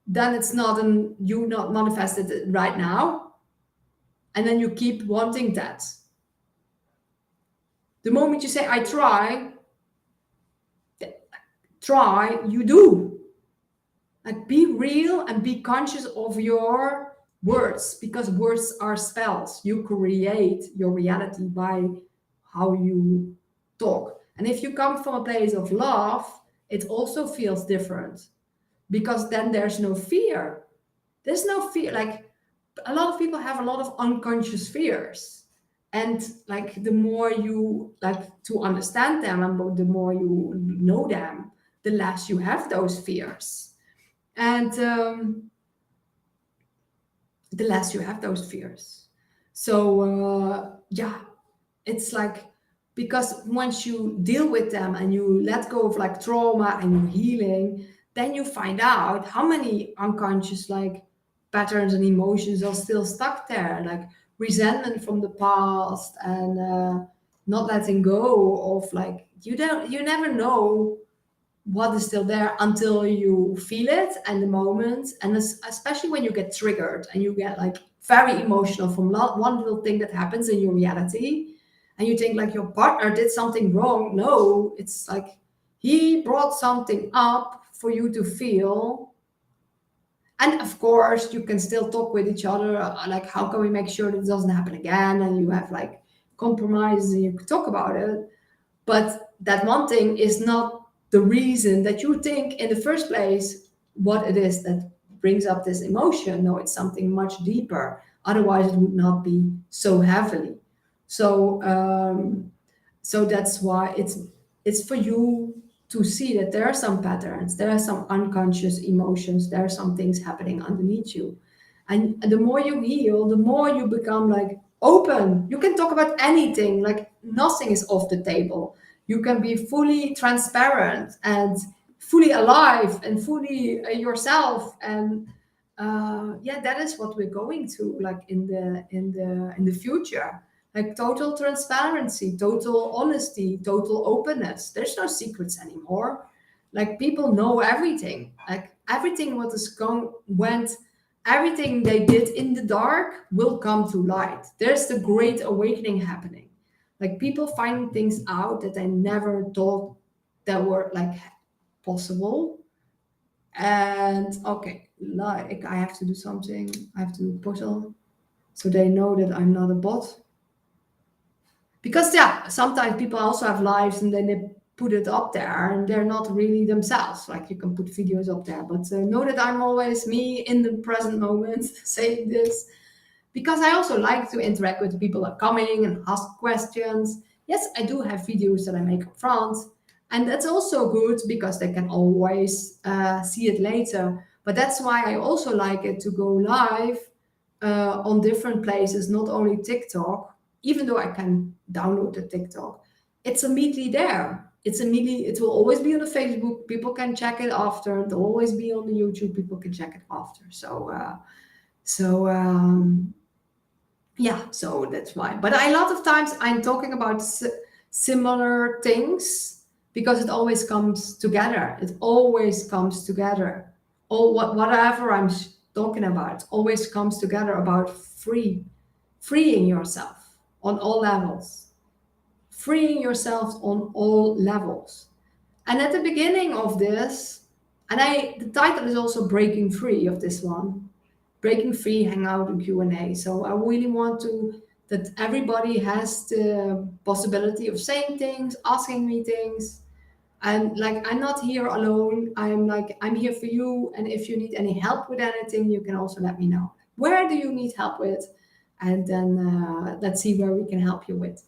then it's not you not manifested it right now, and then you keep wanting that. The moment you say I try, you do. Like, be real and be conscious of your words, because words are spells. You create your reality by how you talk. And if you come from a place of love, it also feels different, because then there's no fear. There's no fear. Like, a lot of people have a lot of unconscious fears. And like, the more you like to understand them and the more you know them, the less you have those fears. And the less you have those fears. So yeah, it's like, because once you deal with them and you let go of like trauma and you're healing, then you find out how many unconscious like patterns and emotions are still stuck there, like resentment from the past, and not letting go of, like, you never know what is still there until you feel it and the moment. And especially when you get triggered and you get like very emotional from one little thing that happens in your reality, and you think like your partner did something wrong. No, it's like he brought something up for you to feel. And of course you can still talk with each other, like, how can we make sure that it doesn't happen again, and you have like compromises and you can talk about it. But that one thing is not the reason that you think in the first place what it is that brings up this emotion. No, it's something much deeper. Otherwise, it would not be so heavily. So that's why it's for you to see that there are some patterns, there are some unconscious emotions, there are some things happening underneath you. And the more you heal, the more you become like open. You can talk about anything, like nothing is off the table. You can be fully transparent and fully alive and fully yourself. And yeah, that is what we're going to like in the future, like total transparency, total honesty, total openness. There's no secrets anymore. Like people know everything, like everything what is gone went, everything they did in the dark will come to light. There's the great awakening happening, like people finding things out that they never thought that were like possible. And okay, like I have to do something, I have to do portal so they know that I'm not a bot. Because yeah, sometimes people also have lives and then they put it up there and they're not really themselves. Like you can put videos up there, but know that I'm always me in the present moment saying this, because I also like to interact with the people that are coming and ask questions. Yes, I do have videos that I make up front, and that's also good because they can always see it later. But that's why I also like it to go live on different places, not only TikTok, even though I can download the TikTok. It's immediately there. It's immediately, it will always be on the Facebook. People can check it after. It'll always be on the YouTube. People can check it after. So yeah, so that's why. But a lot of times I'm talking about similar things because it always comes together. It always comes together. All whatever I'm talking about always comes together about freeing yourself on all levels, freeing yourself on all levels. And at the beginning of this, and the title is also breaking free of this one, breaking free hangout and Q&A. So I really want to that everybody has the possibility of saying things, asking me things. And like I'm not here alone. I'm here for you. And if you need any help with anything, you can also let me know. Where do you need help with? And then let's see where we can help you with.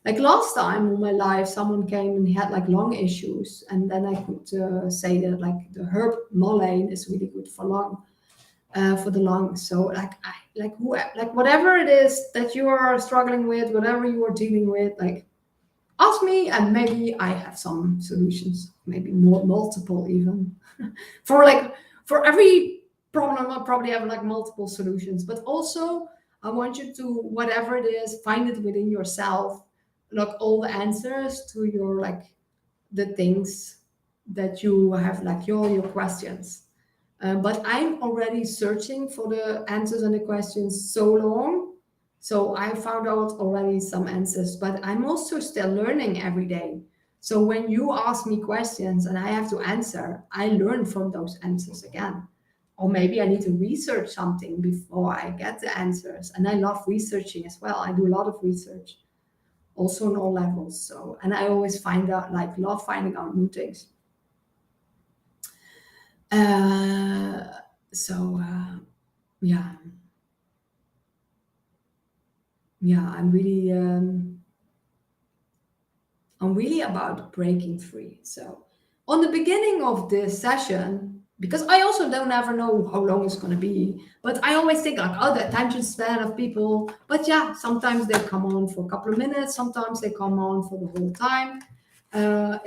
Like last time in my life, someone came and he had like lung issues, and then I could say that like the herb mullein is really good for the lungs. So like whatever it is that you are struggling with, whatever you are dealing with, like ask me and maybe I have some solutions, maybe more multiple even. For every problem I'll probably have like multiple solutions. But also I want you to, whatever it is, find it within yourself, like all the answers to your like the things that you have, like your questions. But I'm already searching for the answers and the questions so long. So I found out already some answers, but I'm also still learning every day. So when you ask me questions and I have to answer, I learn from those answers again. Or maybe I need to research something before I get the answers. And I love researching as well. I do a lot of research, also on all levels. So, and I always find out, like, love finding out new things. Uh, yeah, I'm really about breaking free. So on the beginning of this session, because I also don't ever know how long it's going to be, but I always think like, oh, the attention span of people. But yeah, sometimes they come on for a couple of minutes, sometimes they come on for the whole time.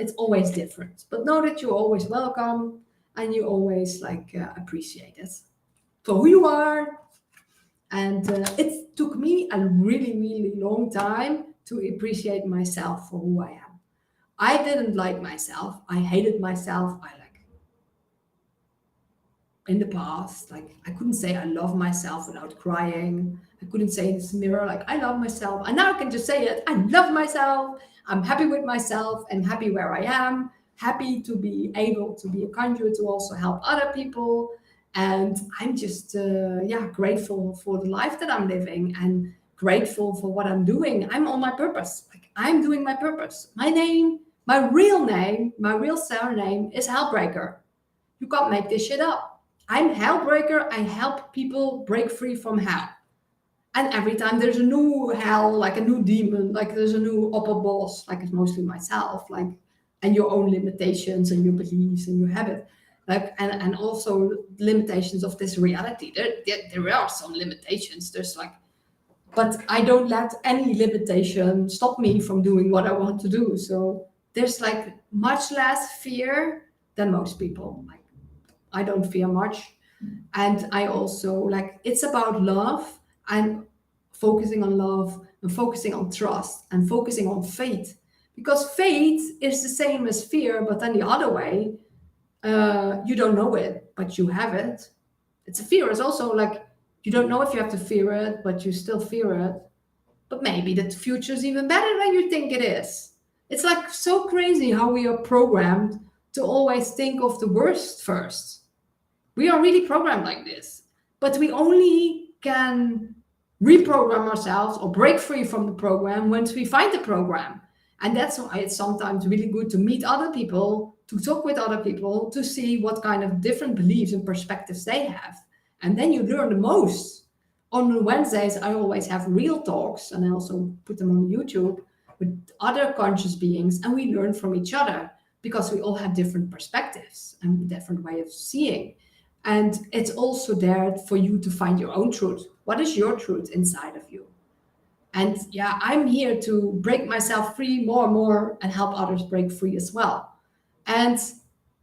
It's always different. But know that you're always welcome and you always like appreciate it for who you are. And it took me a really, really long time to appreciate myself for who I am. I didn't like myself. I hated myself. I like in the past, like I couldn't say I love myself without crying. I couldn't say in this mirror, like I love myself. And now I can just say it. I love myself. I'm happy with myself and happy where I am. Happy to be able to be a conduit to also help other people. And I'm just, grateful for the life that I'm living and grateful for what I'm doing. I'm on my purpose. Like I'm doing my purpose. My name, my real surname is Hellbreaker. You can't make this shit up. I'm Hellbreaker. I help people break free from hell. And every time there's a new hell, like a new demon, like there's a new upper boss, like it's mostly myself, like, and your own limitations and your beliefs and your habit, like, and also limitations of this reality. There are some limitations. There's like, but I don't let any limitation stop me from doing what I want to do. So there's like much less fear than most people. Like, I don't fear much. And I also like, it's about love and focusing on love and focusing on trust and focusing on faith. Because faith is the same as fear, but then the other way, you don't know it, but you have it. It's a fear. It's also like you don't know if you have to fear it, but you still fear it. But maybe the future is even better than you think it is. It's like so crazy how we are programmed to always think of the worst first. We are really programmed like this, but we only can reprogram ourselves or break free from the program once we find the program. And that's why it's sometimes really good to meet other people, to talk with other people, to see what kind of different beliefs and perspectives they have. And then you learn the most. On Wednesdays, I always have real talks, and I also put them on YouTube with other conscious beings, and we learn from each other because we all have different perspectives and different way of seeing. And it's also there for you to find your own truth. What is your truth inside of you? And yeah, I'm here to break myself free more and more and help others break free as well. And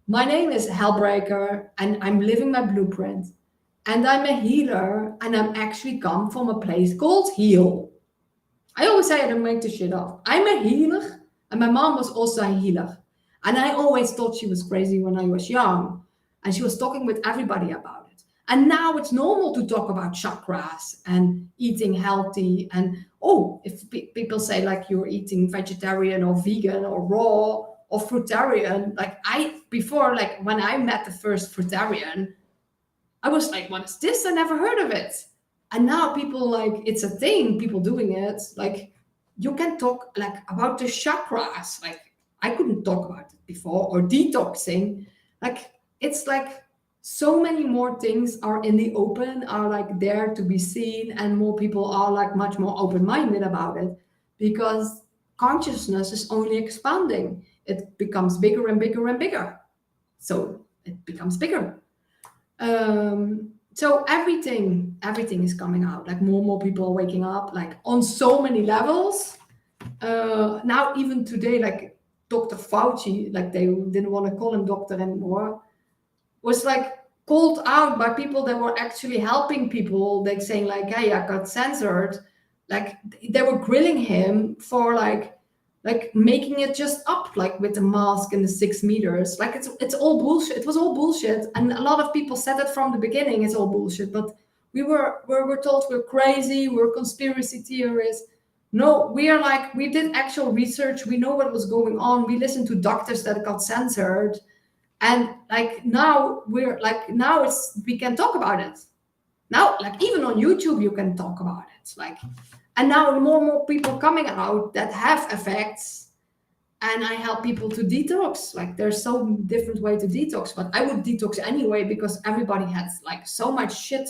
my name is Hellbreaker, and I'm living my blueprint. And I'm a healer, and I'm actually come from a place called heal. I always say I don't make this shit up. I'm a healer, and my mom was also a healer. And I always thought she was crazy when I was young, and she was talking with everybody about it. And now it's normal to talk about chakras and eating healthy. And oh, if people say like you're eating vegetarian or vegan or raw or fruitarian, like I before, like when I met the first fruitarian, I was like, what is this? I never heard of it. And now people like, it's a thing, people doing it. Like you can talk like about the chakras. Like I couldn't talk about it before, or detoxing. Like it's like so many more things are in the open, are like there to be seen, and more people are like much more open-minded about it because consciousness is only expanding. It becomes bigger and bigger and bigger. So it becomes bigger. So everything is coming out, like more and more people are waking up, like on so many levels. Now even today, like Dr. Fauci, like they didn't want to call him doctor anymore, was like called out by people that were actually helping people, like saying like, hey, I got censored. Like they were grilling him for like making it just up, like with the mask and the 6 meters. Like it's all bullshit. It was all bullshit. And a lot of people said it from the beginning, it's all bullshit. But we're told we're crazy, we're conspiracy theorists. No, we are like, we did actual research, we know what was going on, we listened to doctors that got censored. And like now we're like, now it's, we can talk about it. Now, like even on YouTube, you can talk about it. Like, and now more and more people coming out that have effects, and I help people to detox. Like there's so different way to detox, but I would detox anyway because everybody has like so much shit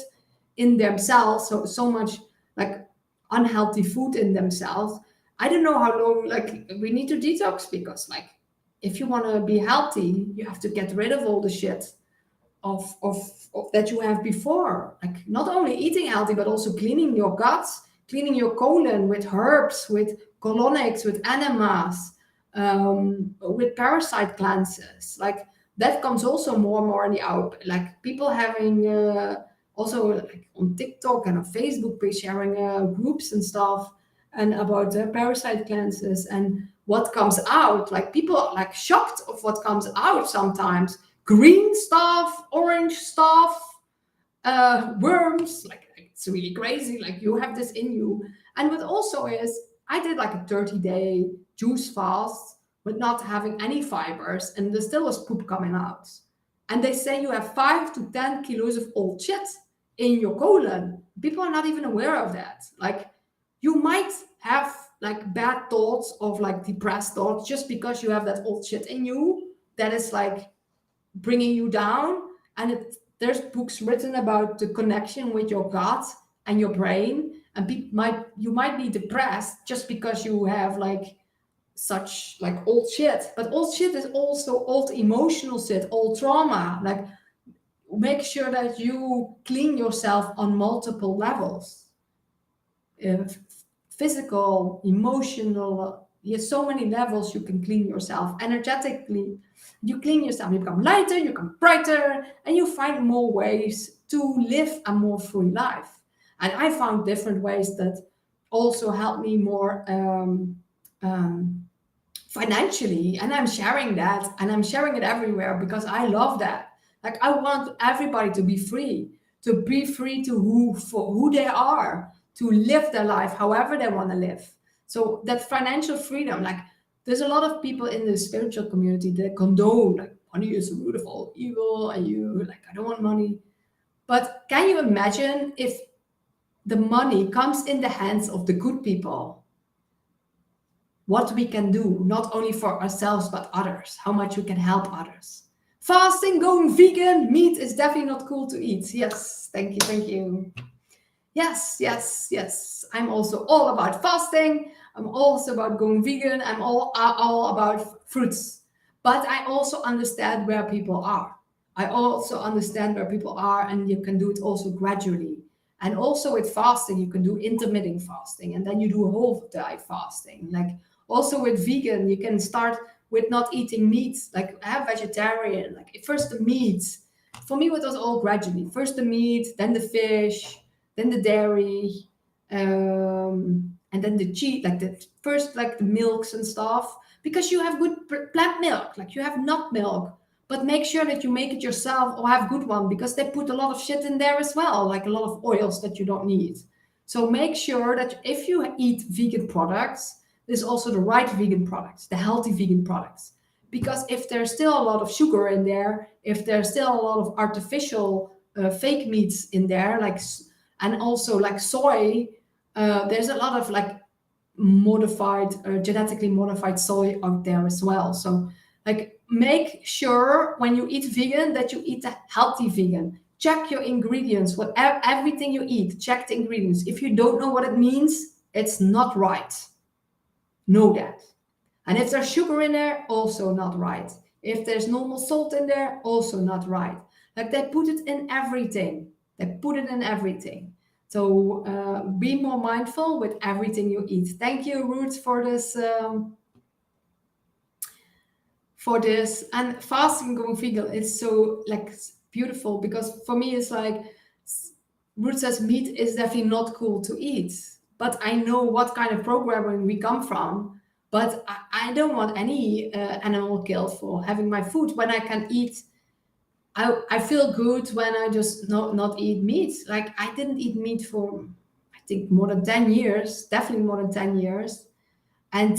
in themselves, so much like unhealthy food in themselves. I don't know how long like we need to detox, because like if you want to be healthy, you have to get rid of all the shit of that you have before. Like not only eating healthy, but also cleaning your guts, cleaning your colon with herbs, with colonics, with enemas, with parasite cleanses. Like that comes also more and more in the out. Like people having also like on TikTok and on Facebook, be sharing groups and stuff, and about parasite cleanses and what comes out. Like people are like shocked of what comes out sometimes. Green stuff, orange stuff, worms. Like it's really crazy. Like you have this in you. And what also is, I did like a 30-day juice fast with not having any fibers, and there still was poop coming out. And they say you have 5 to 10 kilos of old shit in your colon. People are not even aware of that. Like you might have like bad thoughts of like depressed thoughts just because you have that old shit in you that is like bringing you down. And there's books written about the connection with your gut and your brain, And you might be depressed just because you have like such like old shit, but old shit is also old emotional shit, old trauma. Like, make sure that you clean yourself on multiple levels, uh, physical, emotional. There's so many levels you can clean yourself. Energetically, you clean yourself, you become lighter, you become brighter, and you find more ways to live a more free life. And I found different ways that also help me more um, financially, and I'm sharing that, and I'm sharing it everywhere because I love that. Like, I want everybody to be free, to for who they are, to live their life however they want to live. So that financial freedom, like, there's a lot of people in the spiritual community that condone like money is the root of all evil, and you like, I don't want money. But can you imagine if the money comes in the hands of the good people, what we can do, not only for ourselves, but others, how much we can help others. Fasting, going vegan, meat is definitely not cool to eat. Yes, thank you, thank you. Yes, yes, yes. I'm also all about fasting. I'm also about going vegan. I'm all about fruits. But I also understand where people are. I also understand where people are, and you can do it also gradually. And also with fasting, you can do intermittent fasting, and then you do whole diet fasting. Like, also with vegan, you can start with not eating meat, like have vegetarian, like first the meat. For me, it was all gradually. First the meat, then the fish, then the dairy, and then the cheese, like the first like the milks and stuff. Because you have good plant milk, like you have nut milk, but make sure that you make it yourself or have good one, because they put a lot of shit in there as well, like a lot of oils that you don't need. So make sure that if you eat vegan products, there's also the right vegan products, the healthy vegan products. Because if there's still a lot of sugar in there, if there's still a lot of artificial fake meats in there, like, and also like soy, there's a lot of like modified, genetically modified soy out there as well. So like, make sure when you eat vegan that you eat a healthy vegan. Check your ingredients, everything you eat, check the ingredients. If you don't know what it means, it's not right. Know that. And if there's sugar in there, also not right. If there's normal salt in there, also not right. Like, they put it in everything. They put it in everything. So be more mindful with everything you eat. Thank you, Ruth, for this. And fasting, going vegan, it's so like beautiful, because for me it's like, Ruth says meat is definitely not cool to eat, but I know what kind of programming we come from. But I don't want any animal killed for having my food when I can eat. I feel good when I just not eat meat. Like, I didn't eat meat for, I think, more than 10 years, definitely more than 10 years. And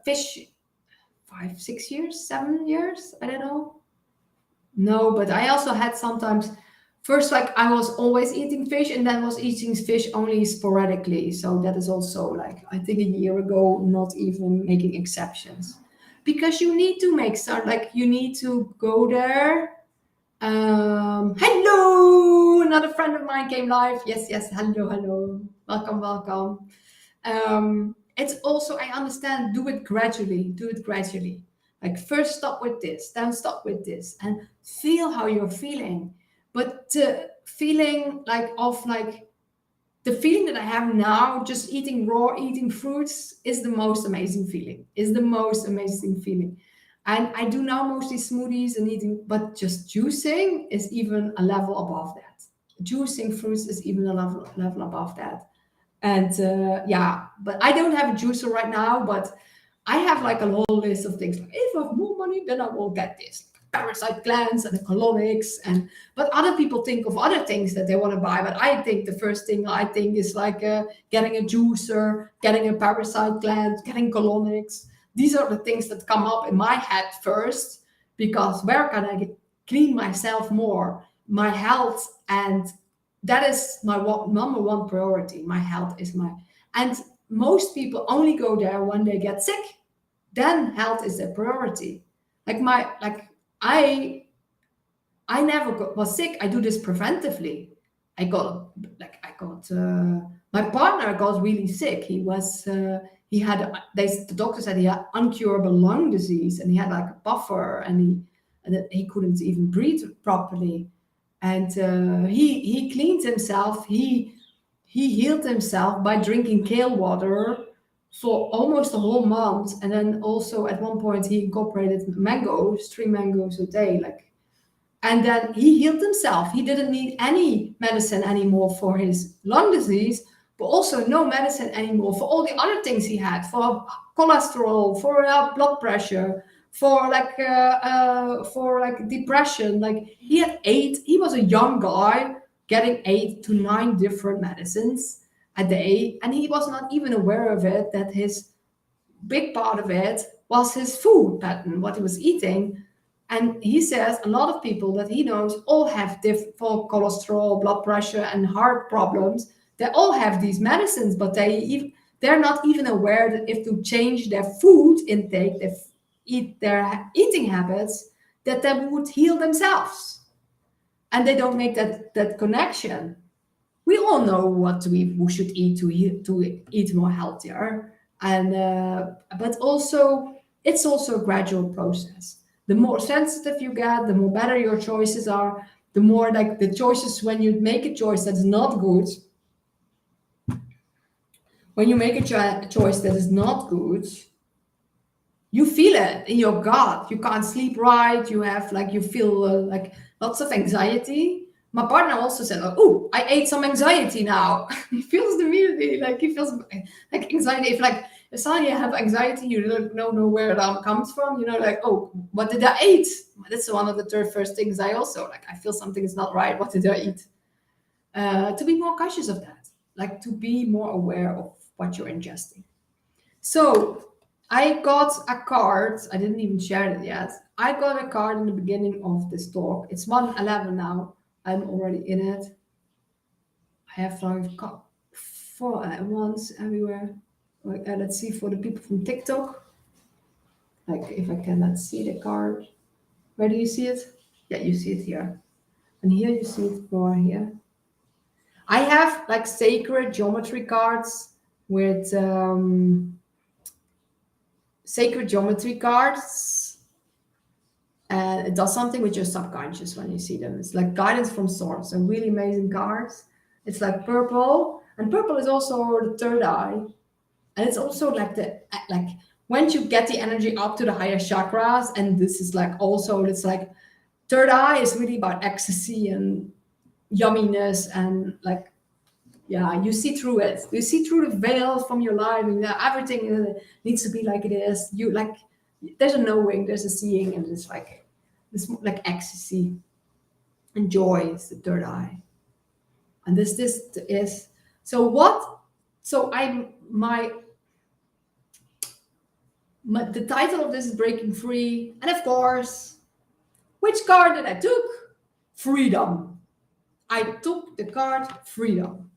fish, 5, 6 years, 7 years, I don't know. No, but I also had sometimes, first, like, I was always eating fish, and then was eating fish only sporadically. So that is also like, I think a year ago, not even making exceptions. Because you need to make start, like, you need to go there. Hello, another friend of mine came live. Yes, yes, hello, hello. Welcome, welcome. It's also, I understand, do it gradually. Like, first stop with this, then stop with this, and feel how you're feeling. But feeling like of like the feeling that I have now, just eating raw, eating fruits, is the most amazing feeling. And I do now mostly smoothies and eating, but just juicing is even a level above that. Juicing fruits is even a level above that. And yeah, but I don't have a juicer right now, but I have like a whole list of things. Like, if I have more money, then I will get this parasite glands and the colonics. And but other people think of other things that they want to buy. But I think the first thing I think is like getting a juicer, getting a parasite gland, getting colonics. These are the things that come up in my head first, because where can I clean myself more, my health, and that is my number one priority. My health is and most people only go there when they get sick. Then health is their priority. I never was sick. I do this preventively. I got my partner got really sick. The doctor said he had uncurable lung disease, and he had like a buffer, and that he couldn't even breathe properly. And he cleaned himself. He healed himself by drinking kale water for almost a whole month, and then also at one point he incorporated mangoes, 3 mangoes a day, like. And then he healed himself. He didn't need any medicine anymore for his lung disease, but also no medicine anymore for all the other things he had, for cholesterol, for blood pressure, for like depression. Like he was a young guy getting 8 to 9 different medicines a day, and he was not even aware of it, that his big part of it was his food pattern, what he was eating. And he says a lot of people that he knows all have for cholesterol, blood pressure, and heart problems. They all have these medicines, but they're not even aware that if to change their food intake, their eating habits, that they would heal themselves. And they don't make that connection. We all know what we should eat to eat more healthier, and but also it's also a gradual process. The more sensitive you get, the more better your choices are. The more like the choices, when you make a choice that's not good, when you make a choice that is not good, you feel it in your gut. You can't sleep right. You feel like lots of anxiety. My partner also said, "Oh, I ate some anxiety now." He feels immediately like he feels like anxiety. If suddenly you have anxiety, you don't know where it comes from. Like, oh, what did I eat? That's one of the first things I also like. I feel something is not right. What did I eat? To be more cautious of that, like to be more aware of what you're ingesting. So I got a card. I didn't even share it yet. I got a card in the beginning of this talk. It's 1:11 now. I'm already in it. I have like 4 at once everywhere. Like, let's see, for the people from TikTok. Like, if I can, let's see the card. Where do you see it? Yeah, you see it here. And here you see it more here. I have like sacred geometry cards with sacred geometry cards. And it does something with your subconscious when you see them. It's like guidance from source, and really amazing cards. It's like purple, and purple is also the third eye, and it's also like once you get the energy up to the higher chakras, and this is like also, it's like third eye is really about ecstasy and yumminess, and like, yeah, you see through it. You see through the veils from your life, and everything needs to be like it is. You like, there's a knowing, there's a seeing, and it's like this like ecstasy and joy is the third eye. And this is so what? So the title of this is Breaking Free, and of course, which card did I took? Freedom. I took the card freedom.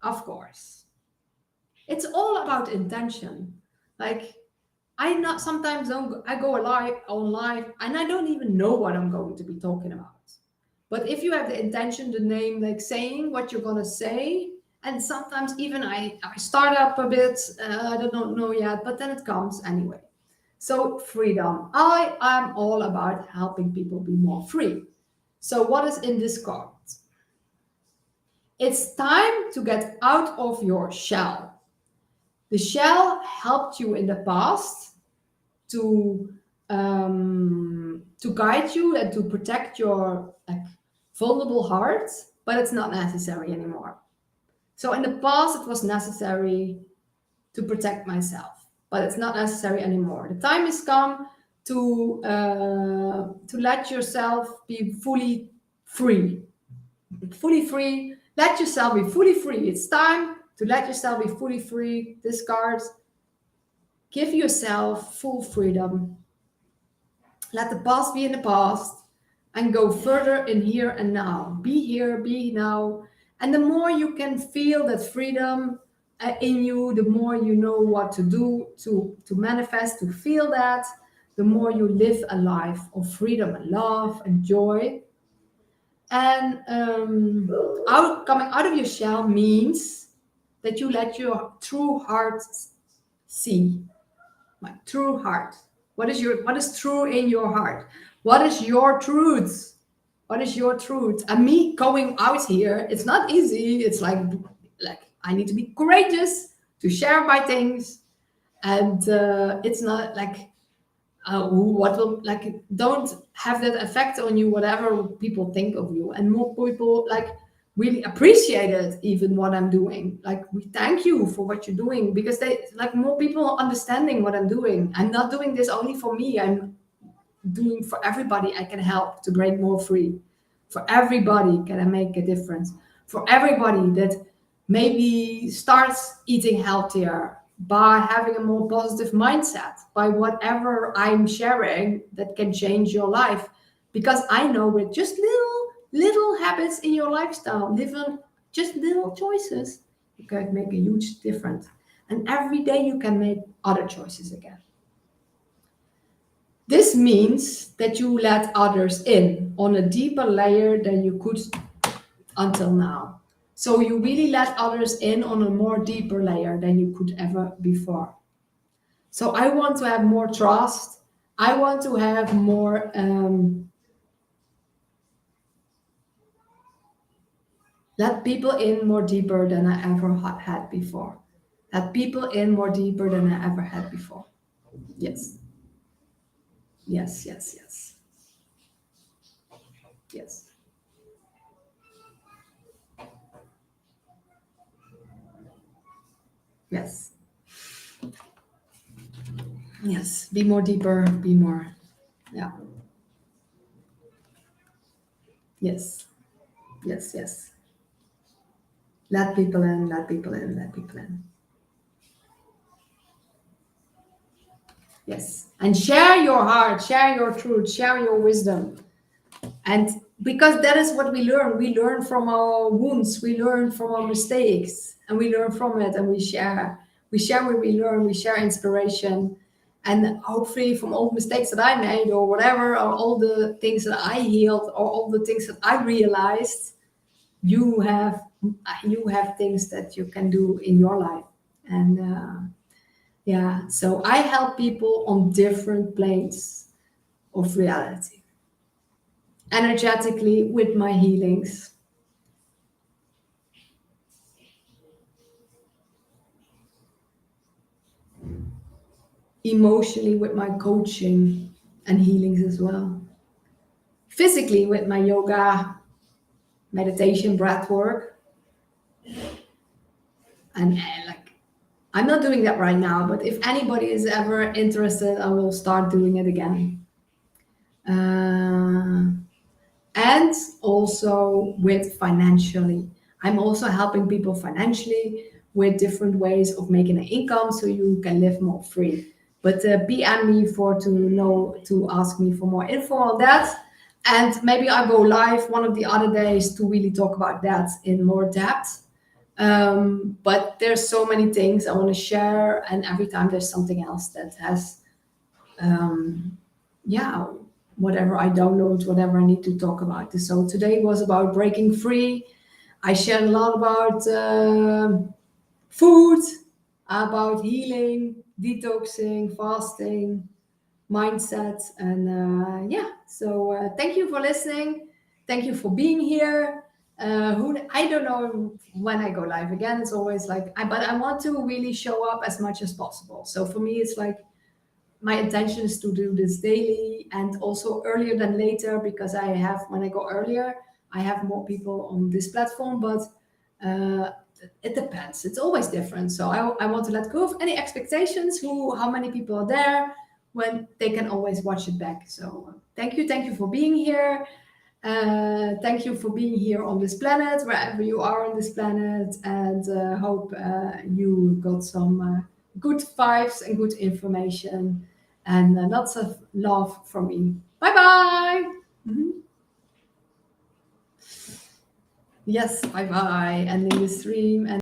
Of course. It's all about intention. Like, I go on live and I don't even know what I'm going to be talking about. But if you have the intention, the name, like saying what you're gonna say, and sometimes even I start up a bit, I don't know yet, but then it comes anyway. So freedom. I am all about helping people be more free. So what is in this card? It's time to get out of your shell. The shell helped you in the past to guide you and to protect your like vulnerable heart, but it's not necessary anymore. So in the past, it was necessary to protect myself, but it's not necessary anymore. The time has come to let yourself be fully free. Fully free. Let yourself be fully free. It's time to let yourself be fully free. Discard. Give yourself full freedom. Let the past be in the past and go further in here and now. Be here, be now. And the more you can feel that freedom in you, the more you know what to do to manifest, to feel that, the more you live a life of freedom and love and joy. And coming out of your shell means that you let your true heart see. My true heart. What is true in your heart? What is your truth? What is your truth? And me going out here, it's not easy. It's like I need to be courageous to share my things, and it's not like what will like don't have that effect on you whatever people think of you, and more people like really appreciate it, even what I'm doing. Like, we thank you for what you're doing, because they like more people understanding what I'm doing. I'm not doing this only for me, I'm doing for everybody I can help to break more free. For everybody can I make a difference. For everybody that maybe starts eating healthier by having a more positive mindset, by whatever I'm sharing that can change your life. Because I know with just little habits in your lifestyle, just little choices, you can make a huge difference. And every day you can make other choices again. This means that you let others in on a deeper layer than you could until now. So you really let others in on a more deeper layer than you could ever before. So I want to have more trust. I want to have more, let people in more deeper than I ever had before. Let people in more deeper than I ever had before. Yes, yes, yes, yes, yes, yes, yes. Be more deeper, be more. Yeah, yes, yes, yes. Let people in, let people in, let people in. Yes. And share your heart, share your truth, share your wisdom. And because that is what we learn. We learn from our wounds, we learn from our mistakes, and we learn from it, and we share. We share what we learn, we share inspiration. And hopefully from all the mistakes that I made or whatever, or all the things that I healed, or all the things that I realized, you have you have things that you can do in your life. And yeah, so I help people on different planes of reality, energetically with my healings, emotionally with my coaching and healings as well, physically with my yoga, meditation, breath work. And like, I'm not doing that right now, but if anybody is ever interested, I will start doing it again. Uh, and also with financially. I'm also helping people financially with different ways of making an income so you can live more free. But PM me to ask me for more info on that. And maybe I go live one of the other days to really talk about that in more depth. But there's so many things I want to share, and every time there's something else that has yeah, whatever I download, whatever I need to talk about. So today was about breaking free. I shared a lot about food, about healing, detoxing, fasting, mindset, and yeah. So thank you for listening. Thank you for being here. Who I don't know when I go live again. It's always like, but I want to really show up as much as possible. So for me, it's like my intention is to do this daily and also earlier than later, because I have, when I go earlier, I have more people on this platform, but uh, it depends. It's always different. So I want to let go of any expectations, how many people are there, when they can always watch it back. So thank you. Thank you for being here. Thank you for being here on this planet, wherever you are on this planet, and hope you got some good vibes and good information, and lots of love from me. Bye bye. Yes, bye bye. Ending the stream. And